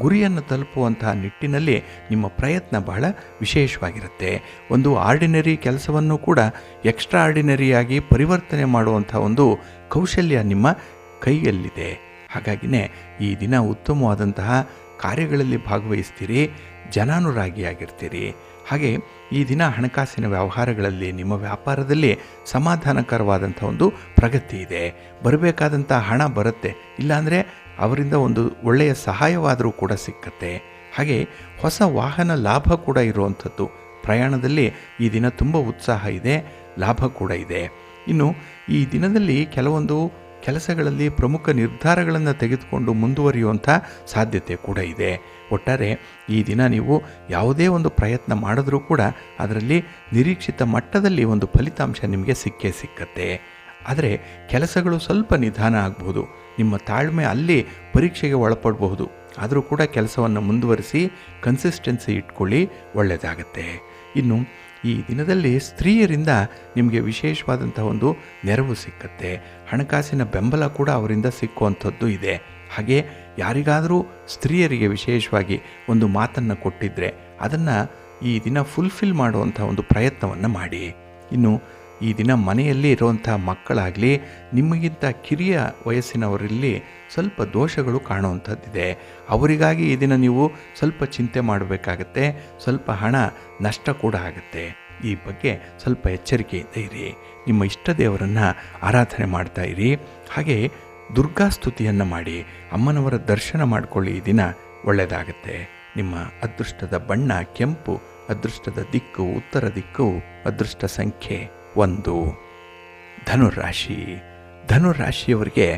ಗುರಿಯನ್ನು ತಲುಪುವಂತಹ ನಿಟ್ಟಿನಲ್ಲಿ ನಿಮ್ಮ ಪ್ರಯತ್ನ ಬಹಳ ವಿಶೇಷವಾಗಿರುತ್ತೆ. ಒಂದು ಆರ್ಡಿನರಿ ಕೆಲಸವನ್ನು ಕೂಡ ಎಕ್ಸ್ಟ್ರಾ ಆರ್ಡಿನರಿಯಾಗಿ ಪರಿವರ್ತನೆ ಮಾಡುವಂಥ ಒಂದು ಕೌಶಲ್ಯ ನಿಮ್ಮ ಕೈಯಲ್ಲಿದೆ. ಹಾಗಾಗಿನೇ ಈ ದಿನ ಉತ್ತಮವಾದಂತಹ ಕಾರ್ಯಗಳಲ್ಲಿ ಭಾಗವಹಿಸ್ತೀರಿ, ಜನಾನುರಾಗಿಯಾಗಿರ್ತೀರಿ. ಹಾಗೆ ಈ ದಿನ ಹಣಕಾಸಿನ ವ್ಯವಹಾರಗಳಲ್ಲಿ, ನಿಮ್ಮ ವ್ಯಾಪಾರದಲ್ಲಿ ಸಮಾಧಾನಕರವಾದಂಥ ಒಂದು ಪ್ರಗತಿ ಇದೆ. ಬರಬೇಕಾದಂಥ ಹಣ ಬರುತ್ತೆ, ಇಲ್ಲಾಂದರೆ ಅವರಿಂದ ಒಂದು ಒಳ್ಳೆಯ ಸಹಾಯವಾದರೂ ಕೂಡ ಸಿಕ್ಕತ್ತೆ. ಹಾಗೆ ಹೊಸ ವಾಹನ ಲಾಭ ಕೂಡ ಇರುವಂಥದ್ದು. ಪ್ರಯಾಣದಲ್ಲಿ ಈ ದಿನ ತುಂಬ ಉತ್ಸಾಹ ಇದೆ, ಲಾಭ ಕೂಡ ಇದೆ. ಇನ್ನು ಈ ದಿನದಲ್ಲಿ ಕೆಲವೊಂದು ಕೆಲಸಗಳಲ್ಲಿ ಪ್ರಮುಖ ನಿರ್ಧಾರಗಳನ್ನು ತೆಗೆದುಕೊಂಡು ಮುಂದುವರಿಯುವಂಥ ಸಾಧ್ಯತೆ ಕೂಡ ಇದೆ. ಒಟ್ಟಾರೆ ಈ ದಿನ ನೀವು ಯಾವುದೇ ಒಂದು ಪ್ರಯತ್ನ ಮಾಡಿದ್ರೂ ಕೂಡ ಅದರಲ್ಲಿ ನಿರೀಕ್ಷಿತ ಮಟ್ಟದಲ್ಲಿ ಒಂದು ಫಲಿತಾಂಶ ನಿಮಗೆ ಸಿಕ್ಕತ್ತೆ. ಆದರೆ ಕೆಲಸಗಳು ಸ್ವಲ್ಪ ನಿಧಾನ ಆಗ್ಬೋದು, ನಿಮ್ಮ ತಾಳ್ಮೆ ಅಲ್ಲಿ ಪರೀಕ್ಷೆಗೆ ಒಳಪಡಬಹುದು. ಆದರೂ ಕೂಡ ಕೆಲಸವನ್ನು ಮುಂದುವರಿಸಿ ಕನ್ಸಿಸ್ಟೆನ್ಸಿ ಇಟ್ಕೊಳ್ಳಿ, ಒಳ್ಳೆಯದಾಗತ್ತೆ. ಇನ್ನು ಈ ದಿನದಲ್ಲಿ ಸ್ತ್ರೀಯರಿಂದ ನಿಮಗೆ ವಿಶೇಷವಾದಂಥ ಒಂದು ನೆರವು ಸಿಕ್ಕತ್ತೆ. ಹಣಕಾಸಿನ ಬೆಂಬಲ ಕೂಡ ಅವರಿಂದ ಸಿಕ್ಕುವಂಥದ್ದು ಇದೆ. ಹಾಗೆ ಯಾರಿಗಾದರೂ ಸ್ತ್ರೀಯರಿಗೆ ವಿಶೇಷವಾಗಿ ಒಂದು ಮಾತನ್ನು ಕೊಟ್ಟಿದ್ದರೆ ಅದನ್ನು ಈ ದಿನ ಫುಲ್ಫಿಲ್ ಮಾಡುವಂಥ ಒಂದು ಪ್ರಯತ್ನವನ್ನು ಮಾಡಿ. ಇನ್ನು ಈ ದಿನ ಮನೆಯಲ್ಲಿ ಇರುವಂಥ ಮಕ್ಕಳಾಗಲಿ, ನಿಮಗಿಂತ ಕಿರಿಯ ವಯಸ್ಸಿನವರಲ್ಲಿ ಸ್ವಲ್ಪ ದೋಷಗಳು ಕಾಣುವಂಥದ್ದಿದೆ. ಅವರಿಗಾಗಿ ಈ ದಿನ ನೀವು ಸ್ವಲ್ಪ ಚಿಂತೆ ಮಾಡಬೇಕಾಗತ್ತೆ. ಸ್ವಲ್ಪ ಹಣ ನಷ್ಟ ಕೂಡ ಆಗುತ್ತೆ. ಈ ಬಗ್ಗೆ ಸ್ವಲ್ಪ ಎಚ್ಚರಿಕೆಯಿಂದ ಇರಿ. ನಿಮ್ಮ ಇಷ್ಟ ದೇವರನ್ನು ಆರಾಧನೆ ಮಾಡ್ತಾ ಇರಿ. ಹಾಗೆ ದುರ್ಗಾಸ್ತುತಿಯನ್ನು ಮಾಡಿ ಅಮ್ಮನವರ ದರ್ಶನ ಮಾಡಿಕೊಳ್ಳಿ. ಈ ದಿನ ಒಳ್ಳೆಯದಾಗತ್ತೆ. ನಿಮ್ಮ ಅದೃಷ್ಟದ ಬಣ್ಣ ಕೆಂಪು, ಅದೃಷ್ಟದ ದಿಕ್ಕು ಉತ್ತರ ದಿಕ್ಕು, ಅದೃಷ್ಟ ಸಂಖ್ಯೆ 1. ಧನುರಾಶಿ. ಧನುರಾಶಿಯವರಿಗೆ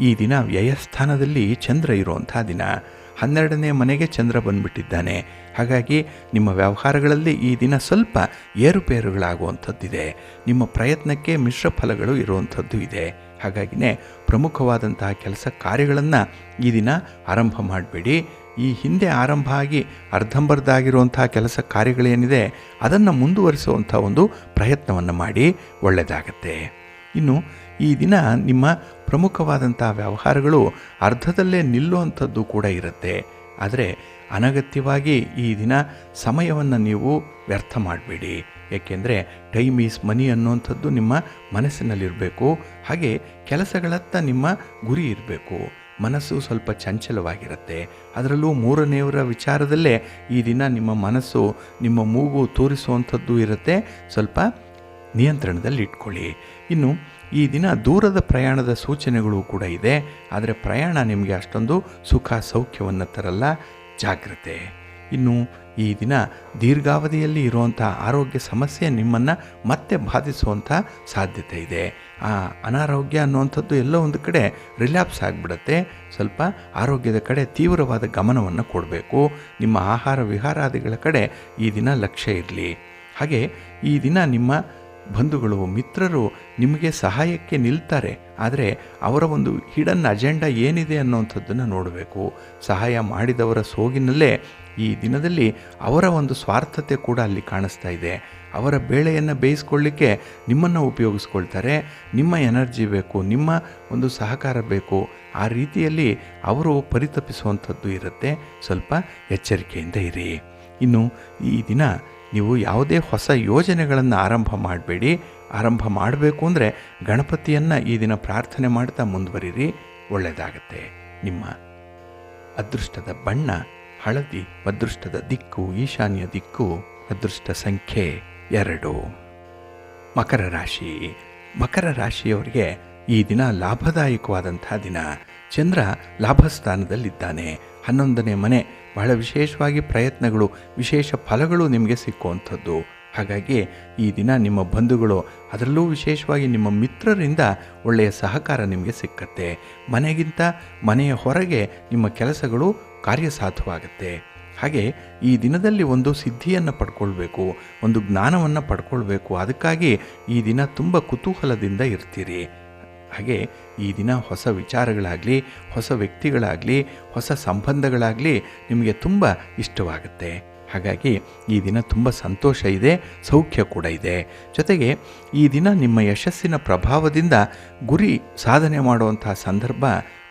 ಈ ದಿನ ವ್ಯಯಸ್ಥಾನದಲ್ಲಿ ಚಂದ್ರ ಇರುವಂಥ ದಿನ. 12ನೇ ಮನೆಗೆ ಚಂದ್ರ ಬಂದುಬಿಟ್ಟಿದ್ದಾನೆ. ಹಾಗಾಗಿ ನಿಮ್ಮ ವ್ಯವಹಾರಗಳಲ್ಲಿ ಈ ದಿನ ಸ್ವಲ್ಪ ಏರುಪೇರುಗಳಾಗುವಂಥದ್ದಿದೆ. ನಿಮ್ಮ ಪ್ರಯತ್ನಕ್ಕೆ ಮಿಶ್ರ ಫಲಗಳು ಇರುವಂಥದ್ದು ಇದೆ. ಹಾಗಾಗಿನೇ ಪ್ರಮುಖವಾದಂತಹ ಕೆಲಸ ಕಾರ್ಯಗಳನ್ನು ಈ ದಿನ ಆರಂಭ ಮಾಡಬೇಡಿ. ಈ ಹಿಂದೆ ಆರಂಭ ಆಗಿ ಅರ್ಧಂಬರ್ಧ ಆಗಿರುವಂಥ ಕೆಲಸ ಕಾರ್ಯಗಳೇನಿದೆ ಅದನ್ನು ಮುಂದುವರಿಸುವಂಥ ಒಂದು ಪ್ರಯತ್ನವನ್ನು ಮಾಡಿ, ಒಳ್ಳೆಯದಾಗತ್ತೆ. ಇನ್ನು ಈ ದಿನ ನಿಮ್ಮ ಪ್ರಮುಖವಾದಂಥ ವ್ಯವಹಾರಗಳು ಅರ್ಧದಲ್ಲೇ ನಿಲ್ಲುವಂಥದ್ದು ಕೂಡ ಇರುತ್ತೆ. ಆದರೆ ಅನಗತ್ಯವಾಗಿ ಈ ದಿನ ಸಮಯವನ್ನು ನೀವು ವ್ಯರ್ಥ ಮಾಡಬೇಡಿ. ಏಕೆಂದರೆ ಟೈಮ್ ಈಸ್ ಮನಿ ಅನ್ನುವಂಥದ್ದು ನಿಮ್ಮ ಮನಸ್ಸಿನಲ್ಲಿರಬೇಕು. ಹಾಗೆ ಕೆಲಸಗಳತ್ತ ನಿಮ್ಮ ಗುರಿ ಇರಬೇಕು. ಮನಸ್ಸು ಸ್ವಲ್ಪ ಚಂಚಲವಾಗಿರುತ್ತೆ. ಅದರಲ್ಲೂ 3ನೇವರ ವಿಚಾರದಲ್ಲೇ ಈ ದಿನ ನಿಮ್ಮ ಮನಸ್ಸು, ನಿಮ್ಮ ಮೂಗು ತೋರಿಸುವಂಥದ್ದು ಇರುತ್ತೆ. ಸ್ವಲ್ಪ ನಿಯಂತ್ರಣದಲ್ಲಿ ಇಟ್ಕೊಳ್ಳಿ. ಇನ್ನು ಈ ದಿನ ದೂರದ ಪ್ರಯಾಣದ ಸೂಚನೆಗಳು ಕೂಡ ಇದೆ. ಆದರೆ ಪ್ರಯಾಣ ನಿಮಗೆ ಅಷ್ಟೊಂದು ಸುಖ ಸೌಖ್ಯವನ್ನು ತರಲ್ಲ, ಜಾಗ್ರತೆ. ಇನ್ನು ಈ ದಿನ ದೀರ್ಘಾವಧಿಯಲ್ಲಿ ಇರುವಂಥ ಆರೋಗ್ಯ ಸಮಸ್ಯೆ ನಿಮ್ಮನ್ನು ಮತ್ತೆ ಬಾಧಿಸುವಂಥ ಸಾಧ್ಯತೆ ಇದೆ. ಆ ಅನಾರೋಗ್ಯ ಅನ್ನುವಂಥದ್ದು ಎಲ್ಲೋ ಒಂದು ಕಡೆ ರಿಲ್ಯಾಪ್ಸ್ ಆಗಿಬಿಡುತ್ತೆ. ಸ್ವಲ್ಪ ಆರೋಗ್ಯದ ಕಡೆ ತೀವ್ರವಾದ ಗಮನವನ್ನು ಕೊಡಬೇಕು. ನಿಮ್ಮ ಆಹಾರ ವಿಹಾರಾದಿಗಳ ಕಡೆ ಈ ದಿನ ಲಕ್ಷ್ಯ ಇರಲಿ. ಹಾಗೆ ಈ ದಿನ ನಿಮ್ಮ ಬಂಧುಗಳು, ಮಿತ್ರರು ನಿಮಗೆ ಸಹಾಯಕ್ಕೆ ನಿಲ್ತಾರೆ. ಆದರೆ ಅವರ ಒಂದು ಹಿಡನ್ ಅಜೆಂಡಾ ಏನಿದೆ ಅನ್ನೋವಂಥದ್ದನ್ನು ನೋಡಬೇಕು. ಸಹಾಯ ಮಾಡಿದವರ ಸೋಗಿನಲ್ಲೇ ಈ ದಿನದಲ್ಲಿ ಅವರ ಒಂದು ಸ್ವಾರ್ಥತೆ ಕೂಡ ಅಲ್ಲಿ ಕಾಣಿಸ್ತಾ ಇದೆ. ಅವರ ಬೇಳೆಯನ್ನು ಬೇಯಿಸ್ಕೊಳ್ಳಿಕ್ಕೆ ನಿಮ್ಮನ್ನು ಉಪಯೋಗಿಸ್ಕೊಳ್ತಾರೆ. ನಿಮ್ಮ ಎನರ್ಜಿ ಬೇಕು, ನಿಮ್ಮ ಒಂದು ಸಹಕಾರ ಬೇಕು. ಆ ರೀತಿಯಲ್ಲಿ ಅವರು ಪರಿತಪಿಸುವಂಥದ್ದು ಇರುತ್ತೆ. ಸ್ವಲ್ಪ ಎಚ್ಚರಿಕೆಯಿಂದ ಇರಿ. ಇನ್ನು ಈ ದಿನ ನೀವು ಯಾವುದೇ ಹೊಸ ಯೋಜನೆಗಳನ್ನು ಆರಂಭ ಮಾಡಬೇಡಿ. ಆರಂಭ ಮಾಡಬೇಕು ಅಂದರೆ ಗಣಪತಿಯನ್ನು ಈ ದಿನ ಪ್ರಾರ್ಥನೆ ಮಾಡ್ತಾ ಮುಂದುವರಿರಿ, ಒಳ್ಳೆಯದಾಗತ್ತೆ. ನಿಮ್ಮ ಅದೃಷ್ಟದ ಬಣ್ಣ ಹಳದಿ, ಅದೃಷ್ಟದ ದಿಕ್ಕು ಈಶಾನ್ಯ ದಿಕ್ಕು, ಅದೃಷ್ಟ ಸಂಖ್ಯೆ 2. ಮಕರ ರಾಶಿ. ಮಕರ ರಾಶಿಯವರಿಗೆ ಈ ದಿನ ಲಾಭದಾಯಕವಾದಂಥ ದಿನ. ಚಂದ್ರ ಲಾಭಸ್ಥಾನದಲ್ಲಿದ್ದಾನೆ. 11ನೇ ಮನೆ. ಬಹಳ ವಿಶೇಷವಾಗಿ ಪ್ರಯತ್ನಗಳು, ವಿಶೇಷ ಫಲಗಳು ನಿಮಗೆ ಸಿಕ್ಕುವಂಥದ್ದು. ಹಾಗಾಗಿ ಈ ದಿನ ನಿಮ್ಮ ಬಂಧುಗಳು, ಅದರಲ್ಲೂ ವಿಶೇಷವಾಗಿ ನಿಮ್ಮ ಮಿತ್ರರಿಂದ ಒಳ್ಳೆಯ ಸಹಕಾರ ನಿಮಗೆ ಸಿಕ್ಕತ್ತೆ. ಮನೆಗಿಂತ ಮನೆಯ ಹೊರಗೆ ನಿಮ್ಮ ಕೆಲಸಗಳು ಕಾರ್ಯಸಾಧುವಾಗುತ್ತೆ. ಹಾಗೆ ಈ ದಿನದಲ್ಲಿ ಒಂದು ಸಿದ್ಧಿಯನ್ನು ಪಡ್ಕೊಳ್ಬೇಕು, ಒಂದು ಜ್ಞಾನವನ್ನು ಪಡ್ಕೊಳ್ಬೇಕು. ಅದಕ್ಕಾಗಿ ಈ ದಿನ ತುಂಬ ಕುತೂಹಲದಿಂದ ಇರ್ತೀರಿ. ಹಾಗೆ ಈ ದಿನ ಹೊಸ ವಿಚಾರಗಳಾಗಲಿ, ಹೊಸ ವ್ಯಕ್ತಿಗಳಾಗಲಿ, ಹೊಸ ಸಂಬಂಧಗಳಾಗಲಿ ನಿಮಗೆ ತುಂಬ ಇಷ್ಟವಾಗುತ್ತೆ. ಹಾಗಾಗಿ ಈ ದಿನ ತುಂಬ ಸಂತೋಷ ಇದೆ, ಸೌಖ್ಯ ಕೂಡ ಇದೆ. ಜೊತೆಗೆ ಈ ದಿನ ನಿಮ್ಮ ಯಶಸ್ಸಿನ ಪ್ರಭಾವದಿಂದ ಗುರಿ ಸಾಧನೆ ಮಾಡುವಂತಹ ಸಂದರ್ಭ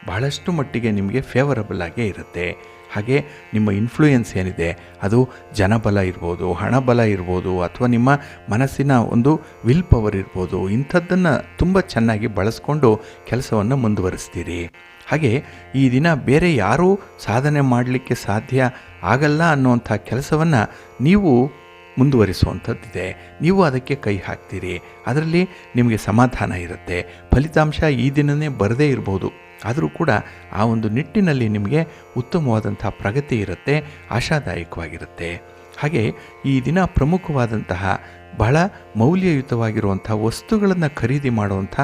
ಬಹಳಷ್ಟು ಮಟ್ಟಿಗೆ ನಿಮಗೆ ಫೇವರಬಲ್ ಆಗೇ ಇರುತ್ತೆ. ಹಾಗೆ ನಿಮ್ಮ ಇನ್ಫ್ಲೂಯೆನ್ಸ್ ಏನಿದೆ ಅದು ಜನಬಲ ಇರ್ಬೋದು, ಹಣಬಲ ಇರ್ಬೋದು, ಅಥವಾ ನಿಮ್ಮ ಮನಸ್ಸಿನ ಒಂದು ವಿಲ್ ಪವರ್ ಇರ್ಬೋದು. ಇಂಥದ್ದನ್ನು ತುಂಬ ಚೆನ್ನಾಗಿ ಬಳಸ್ಕೊಂಡು ಕೆಲಸವನ್ನು ಮುಂದುವರಿಸ್ತೀರಿ. ಹಾಗೆ ಈ ದಿನ ಬೇರೆ ಯಾರೂ ಸಾಧನೆ ಮಾಡಲಿಕ್ಕೆ ಸಾಧ್ಯ ಆಗಲ್ಲ ಅನ್ನುವಂಥ ಕೆಲಸವನ್ನು ನೀವು ಮುಂದುವರಿಸುವಂಥದ್ದಿದೆ. ನೀವು ಅದಕ್ಕೆ ಕೈ ಹಾಕ್ತೀರಿ. ಅದರಲ್ಲಿ ನಿಮಗೆ ಸಮಾಧಾನ ಇರುತ್ತೆ. ಫಲಿತಾಂಶ ಈ ದಿನವೇ ಬರದೇ ಇರ್ಬೋದು, ಆದರೂ ಕೂಡ ಆ ಒಂದು ನಿಟ್ಟಿನಲ್ಲಿ ನಿಮಗೆ ಉತ್ತಮವಾದಂಥ ಪ್ರಗತಿ ಇರುತ್ತೆ, ಆಶಾದಾಯಕವಾಗಿರುತ್ತೆ. ಹಾಗೆ ಈ ದಿನ ಪ್ರಮುಖವಾದಂತಹ ಬಹಳ ಮೌಲ್ಯಯುತವಾಗಿರುವಂಥ ವಸ್ತುಗಳನ್ನು ಖರೀದಿ ಮಾಡುವಂಥ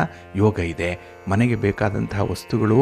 ಯೋಗ ಇದೆ. ಮನೆಗೆ ಬೇಕಾದಂತಹ ವಸ್ತುಗಳು,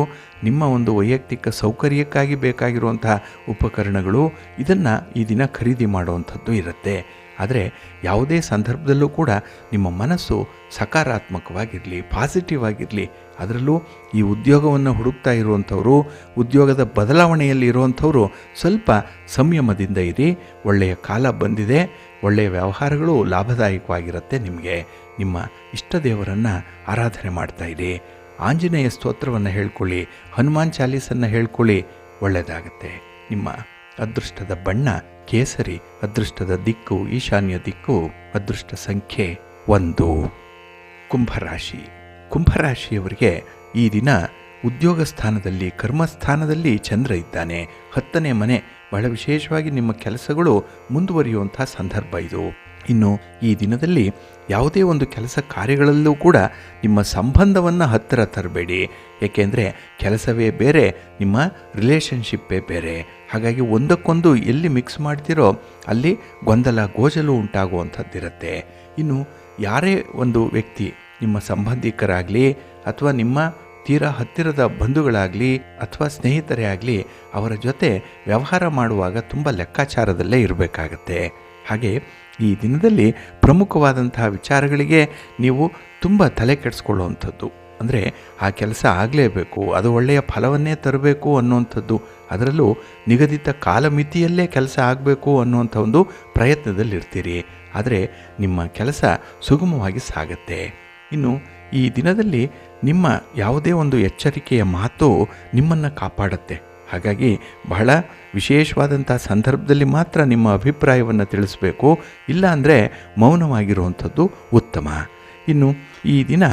ನಿಮ್ಮ ಒಂದು ವೈಯಕ್ತಿಕ ಸೌಕರ್ಯಕ್ಕಾಗಿ ಬೇಕಾಗಿರುವಂಥ ಉಪಕರಣಗಳು, ಇದನ್ನು ಈ ದಿನ ಖರೀದಿ ಮಾಡುವಂಥದ್ದು ಇರುತ್ತೆ. ಆದರೆ ಯಾವುದೇ ಸಂದರ್ಭದಲ್ಲೂ ಕೂಡ ನಿಮ್ಮ ಮನಸ್ಸು ಸಕಾರಾತ್ಮಕವಾಗಿರಲಿ, ಪಾಸಿಟಿವ್ ಆಗಿರಲಿ. ಅದರಲ್ಲೂ ಈ ಉದ್ಯೋಗವನ್ನು ಹುಡುಕ್ತಾ ಇರುವಂಥವರು, ಉದ್ಯೋಗದ ಬದಲಾವಣೆಯಲ್ಲಿ ಇರುವಂಥವರು ಸ್ವಲ್ಪ ಸಂಯಮದಿಂದ ಇರಿ. ಒಳ್ಳೆಯ ಕಾಲ ಬಂದಿದೆ. ಒಳ್ಳೆಯ ವ್ಯವಹಾರಗಳು ಲಾಭದಾಯಕವಾಗಿರುತ್ತೆ ನಿಮಗೆ. ನಿಮ್ಮ ಇಷ್ಟ ದೇವರನ್ನು ಆರಾಧನೆ ಮಾಡ್ತಾ ಇರಿ. ಆಂಜನೇಯ ಸ್ತೋತ್ರವನ್ನು ಹೇಳ್ಕೊಳ್ಳಿ, ಹನುಮಾನ್ ಚಾಲೀಸನ್ನು ಹೇಳ್ಕೊಳ್ಳಿ, ಒಳ್ಳೆಯದಾಗುತ್ತೆ. ನಿಮ್ಮ ಅದೃಷ್ಟದ ಬಣ್ಣ ಕೇಸರಿ, ಅದೃಷ್ಟದ ದಿಕ್ಕು ಈಶಾನ್ಯ ದಿಕ್ಕು, ಅದೃಷ್ಟ ಸಂಖ್ಯೆ 1. ಕುಂಭರಾಶಿ. ಕುಂಭರಾಶಿಯವರಿಗೆ ಈ ದಿನ ಉದ್ಯೋಗ ಸ್ಥಾನದಲ್ಲಿ, ಕರ್ಮಸ್ಥಾನದಲ್ಲಿ ಚಂದ್ರ ಇದ್ದಾನೆ. 10ನೇ ಮನೆ. ಬಹಳ ವಿಶೇಷವಾಗಿ ನಿಮ್ಮ ಕೆಲಸಗಳು ಮುಂದುವರಿಯುವಂಥ ಸಂದರ್ಭ ಇದು. ಇನ್ನು ಈ ದಿನದಲ್ಲಿ ಯಾವುದೇ ಒಂದು ಕೆಲಸ ಕಾರ್ಯಗಳಲ್ಲೂ ಕೂಡ ನಿಮ್ಮ ಸಂಬಂಧವನ್ನು ಹತ್ತಿರ ತರಬೇಡಿ. ಏಕೆಂದರೆ ಕೆಲಸವೇ ಬೇರೆ, ನಿಮ್ಮ ರಿಲೇಷನ್ಶಿಪ್ಪೇ ಬೇರೆ. ಹಾಗಾಗಿ ಒಂದಕ್ಕೊಂದು ಎಲ್ಲಿ ಮಿಕ್ಸ್ ಮಾಡ್ತೀರೋ ಅಲ್ಲಿ ಗೊಂದಲ ಗೋಜಲು ಉಂಟಾಗುವಂಥದ್ದಿರುತ್ತೆ. ಇನ್ನು ಯಾರೇ ಒಂದು ವ್ಯಕ್ತಿ, ನಿಮ್ಮ ಸಂಬಂಧಿಕರಾಗಲಿ ಅಥವಾ ನಿಮ್ಮ ತೀರಾ ಹತ್ತಿರದ ಬಂಧುಗಳಾಗಲಿ ಅಥವಾ ಸ್ನೇಹಿತರೇ ಆಗಲಿ, ಅವರ ಜೊತೆ ವ್ಯವಹಾರ ಮಾಡುವಾಗ ತುಂಬ ಲೆಕ್ಕಾಚಾರದಲ್ಲೇ ಇರಬೇಕಾಗತ್ತೆ. ಹಾಗೆ ಈ ದಿನದಲ್ಲಿ ಪ್ರಮುಖವಾದಂತಹ ವಿಚಾರಗಳಿಗೆ ನೀವು ತುಂಬ ತಲೆ ಕೆಡಿಸ್ಕೊಳ್ಳುವಂಥದ್ದು. ಅಂದರೆ ಆ ಕೆಲಸ ಆಗಲೇಬೇಕು, ಅದು ಒಳ್ಳೆಯ ಫಲವನ್ನೇ ತರಬೇಕು ಅನ್ನುವಂಥದ್ದು. ಅದರಲ್ಲೂ ನಿಗದಿತ ಕಾಲಮಿತಿಯಲ್ಲೇ ಕೆಲಸ ಆಗಬೇಕು ಅನ್ನುವಂಥ ಒಂದು ಪ್ರಯತ್ನದಲ್ಲಿರ್ತೀರಿ. ಆದರೆ ನಿಮ್ಮ ಕೆಲಸ ಸುಗಮವಾಗಿ ಸಾಗತ್ತೆ. ಇನ್ನು ಈ ದಿನದಲ್ಲಿ ನಿಮ್ಮ ಯಾವುದೇ ಒಂದು ಎಚ್ಚರಿಕೆಯ ಮಾತು ನಿಮ್ಮನ್ನು ಕಾಪಾಡುತ್ತೆ. ಹಾಗಾಗಿ ಬಹಳ ವಿಶೇಷವಾದಂಥ ಸಂದರ್ಭದಲ್ಲಿ ಮಾತ್ರ ನಿಮ್ಮ ಅಭಿಪ್ರಾಯವನ್ನು ತಿಳಿಸಬೇಕು. ಇಲ್ಲ ಅಂದರೆ ಮೌನವಾಗಿರುವಂಥದ್ದು ಉತ್ತಮ. ಇನ್ನು ಈ ದಿನ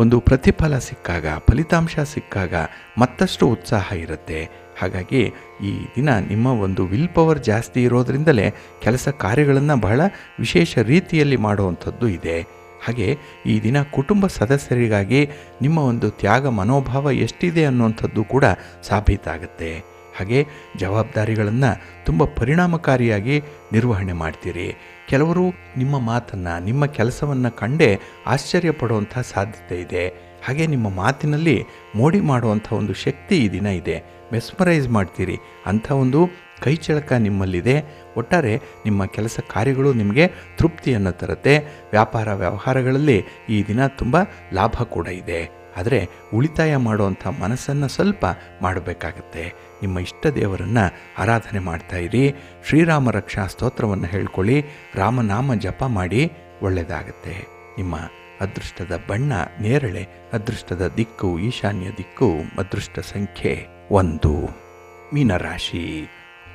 ಒಂದು ಪ್ರತಿಫಲ ಸಿಕ್ಕಾಗ, ಫಲಿತಾಂಶ ಸಿಕ್ಕಾಗ ಮತ್ತಷ್ಟು ಉತ್ಸಾಹ ಇರುತ್ತೆ. ಹಾಗಾಗಿ ಈ ದಿನ ನಿಮ್ಮ ಒಂದು ವಿಲ್ ಪವರ್ ಜಾಸ್ತಿ ಇರೋದರಿಂದಲೇ ಕೆಲಸ ಕಾರ್ಯಗಳನ್ನು ಬಹಳ ವಿಶೇಷ ರೀತಿಯಲ್ಲಿ ಮಾಡುವಂಥದ್ದು ಇದೆ. ಹಾಗೆ ಈ ದಿನ ಕುಟುಂಬ ಸದಸ್ಯರಿಗಾಗಿ ನಿಮ್ಮ ಒಂದು ತ್ಯಾಗ ಮನೋಭಾವ ಎಷ್ಟಿದೆ ಅನ್ನುವಂಥದ್ದು ಕೂಡ ಸಾಬೀತಾಗುತ್ತೆ. ಹಾಗೆ ಜವಾಬ್ದಾರಿಗಳನ್ನು ತುಂಬ ಪರಿಣಾಮಕಾರಿಯಾಗಿ ನಿರ್ವಹಣೆ ಮಾಡ್ತೀರಿ. ಕೆಲವರು ನಿಮ್ಮ ಮಾತನ್ನು, ನಿಮ್ಮ ಕೆಲಸವನ್ನು ಕಂಡೇ ಆಶ್ಚರ್ಯಪಡುವಂಥ ಸಾಧ್ಯತೆ ಇದೆ. ಹಾಗೆ ನಿಮ್ಮ ಮಾತಿನಲ್ಲಿ ಮೋಡಿ ಮಾಡುವಂಥ ಒಂದು ಶಕ್ತಿ ಈ ದಿನ ಇದೆ. ಮೆಸ್ಮರೈಸ್ ಮಾಡ್ತೀರಿ. ಅಂಥ ಒಂದು ಕೈಚಳಕ ನಿಮ್ಮಲ್ಲಿದೆ. ಒಟ್ಟಾರೆ ನಿಮ್ಮ ಕೆಲಸ ಕಾರ್ಯಗಳು ನಿಮಗೆ ತೃಪ್ತಿಯನ್ನು ತರುತ್ತೆ. ವ್ಯಾಪಾರ ವ್ಯವಹಾರಗಳಲ್ಲಿ ಈ ದಿನ ತುಂಬ ಲಾಭ ಕೂಡ ಇದೆ. ಆದರೆ ಉಳಿತಾಯ ಮಾಡುವಂಥ ಮನಸ್ಸನ್ನು ಸ್ವಲ್ಪ ಮಾಡಬೇಕಾಗತ್ತೆ. ನಿಮ್ಮ ಇಷ್ಟ ದೇವರನ್ನು ಆರಾಧನೆ ಮಾಡ್ತಾ ಇರಿ. ಶ್ರೀರಾಮ ರಕ್ಷಾ ಸ್ತೋತ್ರವನ್ನು ಹೇಳ್ಕೊಳ್ಳಿ. ರಾಮನಾಮ ಜಪ ಮಾಡಿ. ಒಳ್ಳೆಯದಾಗತ್ತೆ. ನಿಮ್ಮ ಅದೃಷ್ಟದ ಬಣ್ಣ ನೇರಳೆ, ಅದೃಷ್ಟದ ದಿಕ್ಕು ಈಶಾನ್ಯ ದಿಕ್ಕು, ಅದೃಷ್ಟ ಸಂಖ್ಯೆ 1. ಮೀನರಾಶಿ.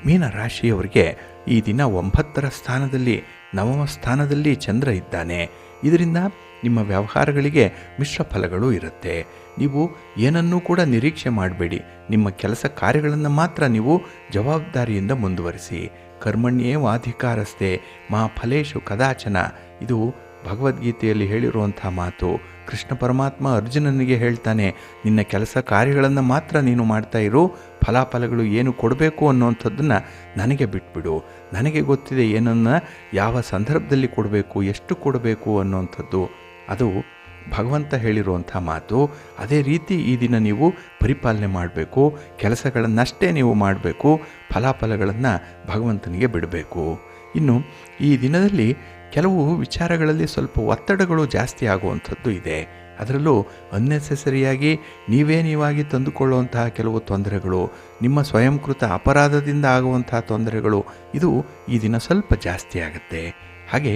ಮೀನರಾಶಿಯವರಿಗೆ ಈ ದಿನ 9ರ ಸ್ಥಾನದಲ್ಲಿ, 9ಮ ಸ್ಥಾನದಲ್ಲಿ ಚಂದ್ರ ಇದ್ದಾನೆ. ಇದರಿಂದ ನಿಮ್ಮ ವ್ಯವಹಾರಗಳಿಗೆ ಮಿಶ್ರ ಫಲಗಳು ಇರುತ್ತೆ. ನೀವು ಏನನ್ನೂ ಕೂಡ ನಿರೀಕ್ಷೆ ಮಾಡಬೇಡಿ. ನಿಮ್ಮ ಕೆಲಸ ಕಾರ್ಯಗಳನ್ನು ಮಾತ್ರ ನೀವು ಜವಾಬ್ದಾರಿಯಿಂದ ಮುಂದುವರಿಸಿ. ಕರ್ಮಣ್ಯೇವಾಧಿಕಾರಸ್ತೆ ಮಾ ಫಲೇಶು ಕದಾಚನ. ಇದು ಭಗವದ್ಗೀತೆಯಲ್ಲಿ ಹೇಳಿರುವಂಥ ಮಾತು. ಕೃಷ್ಣ ಪರಮಾತ್ಮ ಅರ್ಜುನನಿಗೆ ಹೇಳ್ತಾನೆ, ನಿನ್ನ ಕೆಲಸ ಕಾರ್ಯಗಳನ್ನು ಮಾತ್ರ ನೀನು ಮಾಡ್ತಾ ಇರು, ಫಲಾಫಲಗಳು ಏನು ಕೊಡಬೇಕು ಅನ್ನೋವಂಥದ್ದನ್ನು ನನಗೆ ಬಿಟ್ಬಿಡು. ನನಗೆ ಗೊತ್ತಿದೆ ಏನನ್ನು ಯಾವ ಸಂದರ್ಭದಲ್ಲಿ ಕೊಡಬೇಕು, ಎಷ್ಟು ಕೊಡಬೇಕು ಅನ್ನೋವಂಥದ್ದು. ಅದು ಭಗವಂತ ಹೇಳಿರುವಂಥ ಮಾತು. ಅದೇ ರೀತಿ ಈ ದಿನ ನೀವು ಪರಿಪಾಲನೆ ಮಾಡಬೇಕು. ಕೆಲಸಗಳನ್ನಷ್ಟೇ ನೀವು ಮಾಡಬೇಕು, ಫಲಾಫಲಗಳನ್ನು ಭಗವಂತನಿಗೆ ಬಿಡಬೇಕು. ಇನ್ನು ಈ ದಿನದಲ್ಲಿ ಕೆಲವು ವಿಚಾರಗಳಲ್ಲಿ ಸ್ವಲ್ಪ ಒತ್ತಡಗಳು ಜಾಸ್ತಿ ಆಗುವಂಥದ್ದು ಇದೆ. ಅದರಲ್ಲೂ ಅನ್ನೆಸೆಸರಿಯಾಗಿ ನೀವಾಗಿ ತಂದುಕೊಳ್ಳುವಂತಹ ಕೆಲವು ತೊಂದರೆಗಳು, ನಿಮ್ಮ ಸ್ವಯಂಕೃತ ಅಪರಾಧದಿಂದ ಆಗುವಂತಹ ತೊಂದರೆಗಳು, ಇದು ಈ ದಿನ ಸ್ವಲ್ಪ ಜಾಸ್ತಿ ಆಗುತ್ತೆ. ಹಾಗೆ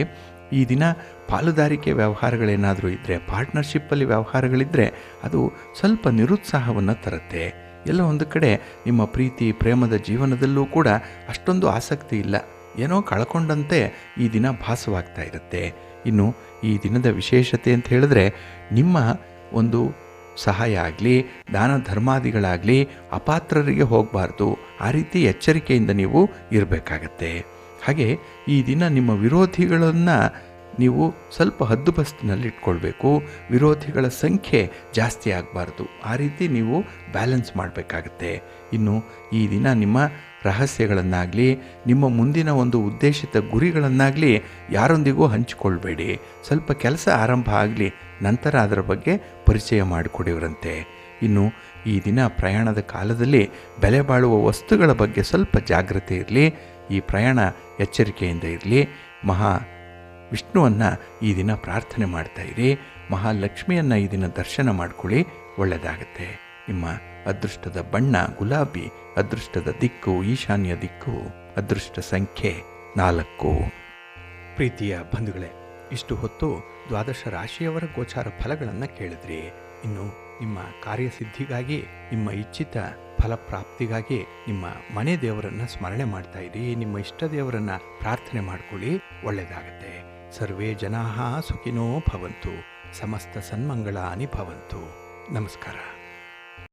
ಈ ದಿನ ಪಾಲುದಾರಿಕೆ ವ್ಯವಹಾರಗಳೇನಾದರೂ ಇದ್ದರೆ, ಪಾರ್ಟ್ನರ್ಶಿಪ್ಪಲ್ಲಿ ವ್ಯವಹಾರಗಳಿದ್ದರೆ ಅದು ಸ್ವಲ್ಪ ನಿರುತ್ಸಾಹವನ್ನು ತರುತ್ತೆ. ಎಲ್ಲ ಒಂದು ಕಡೆ ನಿಮ್ಮ ಪ್ರೀತಿ ಪ್ರೇಮದ ಜೀವನದಲ್ಲೂ ಕೂಡ ಅಷ್ಟೊಂದು ಆಸಕ್ತಿ ಇಲ್ಲ, ಏನೋ ಕಳ್ಕೊಂಡಂತೆ ಈ ದಿನ ಭಾಸವಾಗ್ತಾ ಇರುತ್ತೆ. ಇನ್ನು ಈ ದಿನದ ವಿಶೇಷತೆ ಅಂತ ಹೇಳಿದ್ರೆ, ನಿಮ್ಮ ಒಂದು ಸಹಾಯ ಆಗಲಿ, ದಾನ ಧರ್ಮಾದಿಗಳಾಗಲಿ ಅಪಾತ್ರರಿಗೆ ಹೋಗಬಾರ್ದು. ಆ ರೀತಿ ಎಚ್ಚರಿಕೆಯಿಂದ ನೀವು ಇರಬೇಕಾಗತ್ತೆ. ಹಾಗೆ ಈ ದಿನ ನಿಮ್ಮ ವಿರೋಧಿಗಳನ್ನು ನೀವು ಸ್ವಲ್ಪ ಹದ್ದುಬಸ್ತಿನಲ್ಲಿ ಇಟ್ಕೊಳ್ಬೇಕು. ವಿರೋಧಿಗಳ ಸಂಖ್ಯೆ ಜಾಸ್ತಿ ಆಗಬಾರ್ದು. ಆ ರೀತಿ ನೀವು ಬ್ಯಾಲೆನ್ಸ್ ಮಾಡಬೇಕಾಗತ್ತೆ. ಇನ್ನು ಈ ದಿನ ನಿಮ್ಮ ರಹಸ್ಯಗಳನ್ನಾಗಲಿ, ನಿಮ್ಮ ಮುಂದಿನ ಒಂದು ಉದ್ದೇಶಿತ ಗುರಿಗಳನ್ನಾಗಲಿ ಯಾರೊಂದಿಗೂ ಹಂಚಿಕೊಳ್ಬೇಡಿ. ಸ್ವಲ್ಪ ಕೆಲಸ ಆರಂಭ ಆಗಲಿ, ನಂತರ ಅದರ ಬಗ್ಗೆ ಪರಿಚಯ ಮಾಡಿಕೊಡಿವರಂತೆ. ಇನ್ನು ಈ ದಿನ ಪ್ರಯಾಣದ ಕಾಲದಲ್ಲಿ ಬೆಲೆ ಬಾಳುವ ವಸ್ತುಗಳ ಬಗ್ಗೆ ಸ್ವಲ್ಪ ಜಾಗ್ರತೆ ಇರಲಿ. ಈ ಪ್ರಯಾಣ ಎಚ್ಚರಿಕೆಯಿಂದ ಇರಲಿ. ವಿಷ್ಣುವನ್ನು ಈ ದಿನ ಪ್ರಾರ್ಥನೆ ಮಾಡ್ತಾ ಇರಿ. ಮಹಾಲಕ್ಷ್ಮಿಯನ್ನು ಈ ದಿನ ದರ್ಶನ ಮಾಡ್ಕೊಳ್ಳಿ. ಒಳ್ಳೆಯದಾಗತ್ತೆ. ನಿಮ್ಮ ಅದೃಷ್ಟದ ಬಣ್ಣ ಗುಲಾಬಿ, ಅದೃಷ್ಟದ ದಿಕ್ಕು ಈಶಾನ್ಯ ದಿಕ್ಕು, ಅದೃಷ್ಟ ಸಂಖ್ಯೆ 4. ಪ್ರೀತಿಯ ಬಂಧುಗಳೇ, ಇಷ್ಟು ಹೊತ್ತು 12 ರಾಶಿಯವರ ಗೋಚಾರ ಫಲಗಳನ್ನು ಕೇಳಿದ್ರಿ. ಇನ್ನು ನಿಮ್ಮ ಕಾರ್ಯಸಿದ್ಧಿಗಾಗಿ, ನಿಮ್ಮ ಇಚ್ಛಿತ ಫಲಪ್ರಾಪ್ತಿಗಾಗಿ ನಿಮ್ಮ ಮನೆ ದೇವರನ್ನು ಸ್ಮರಣೆ ಮಾಡ್ತಾ ಇರಿ. ನಿಮ್ಮ ಇಷ್ಟ ದೇವರನ್ನು ಪ್ರಾರ್ಥನೆ ಮಾಡ್ಕೊಳ್ಳಿ. ಒಳ್ಳೆಯದಾಗತ್ತೆ. ಸರ್ವೇ ಜನಾಃ ಸುಖಿನೋ ಭವಂತು. ಸಮಸ್ತ ಸನ್ಮಂಗಳಾನಿ ಭವಂತು. ನಮಸ್ಕಾರ.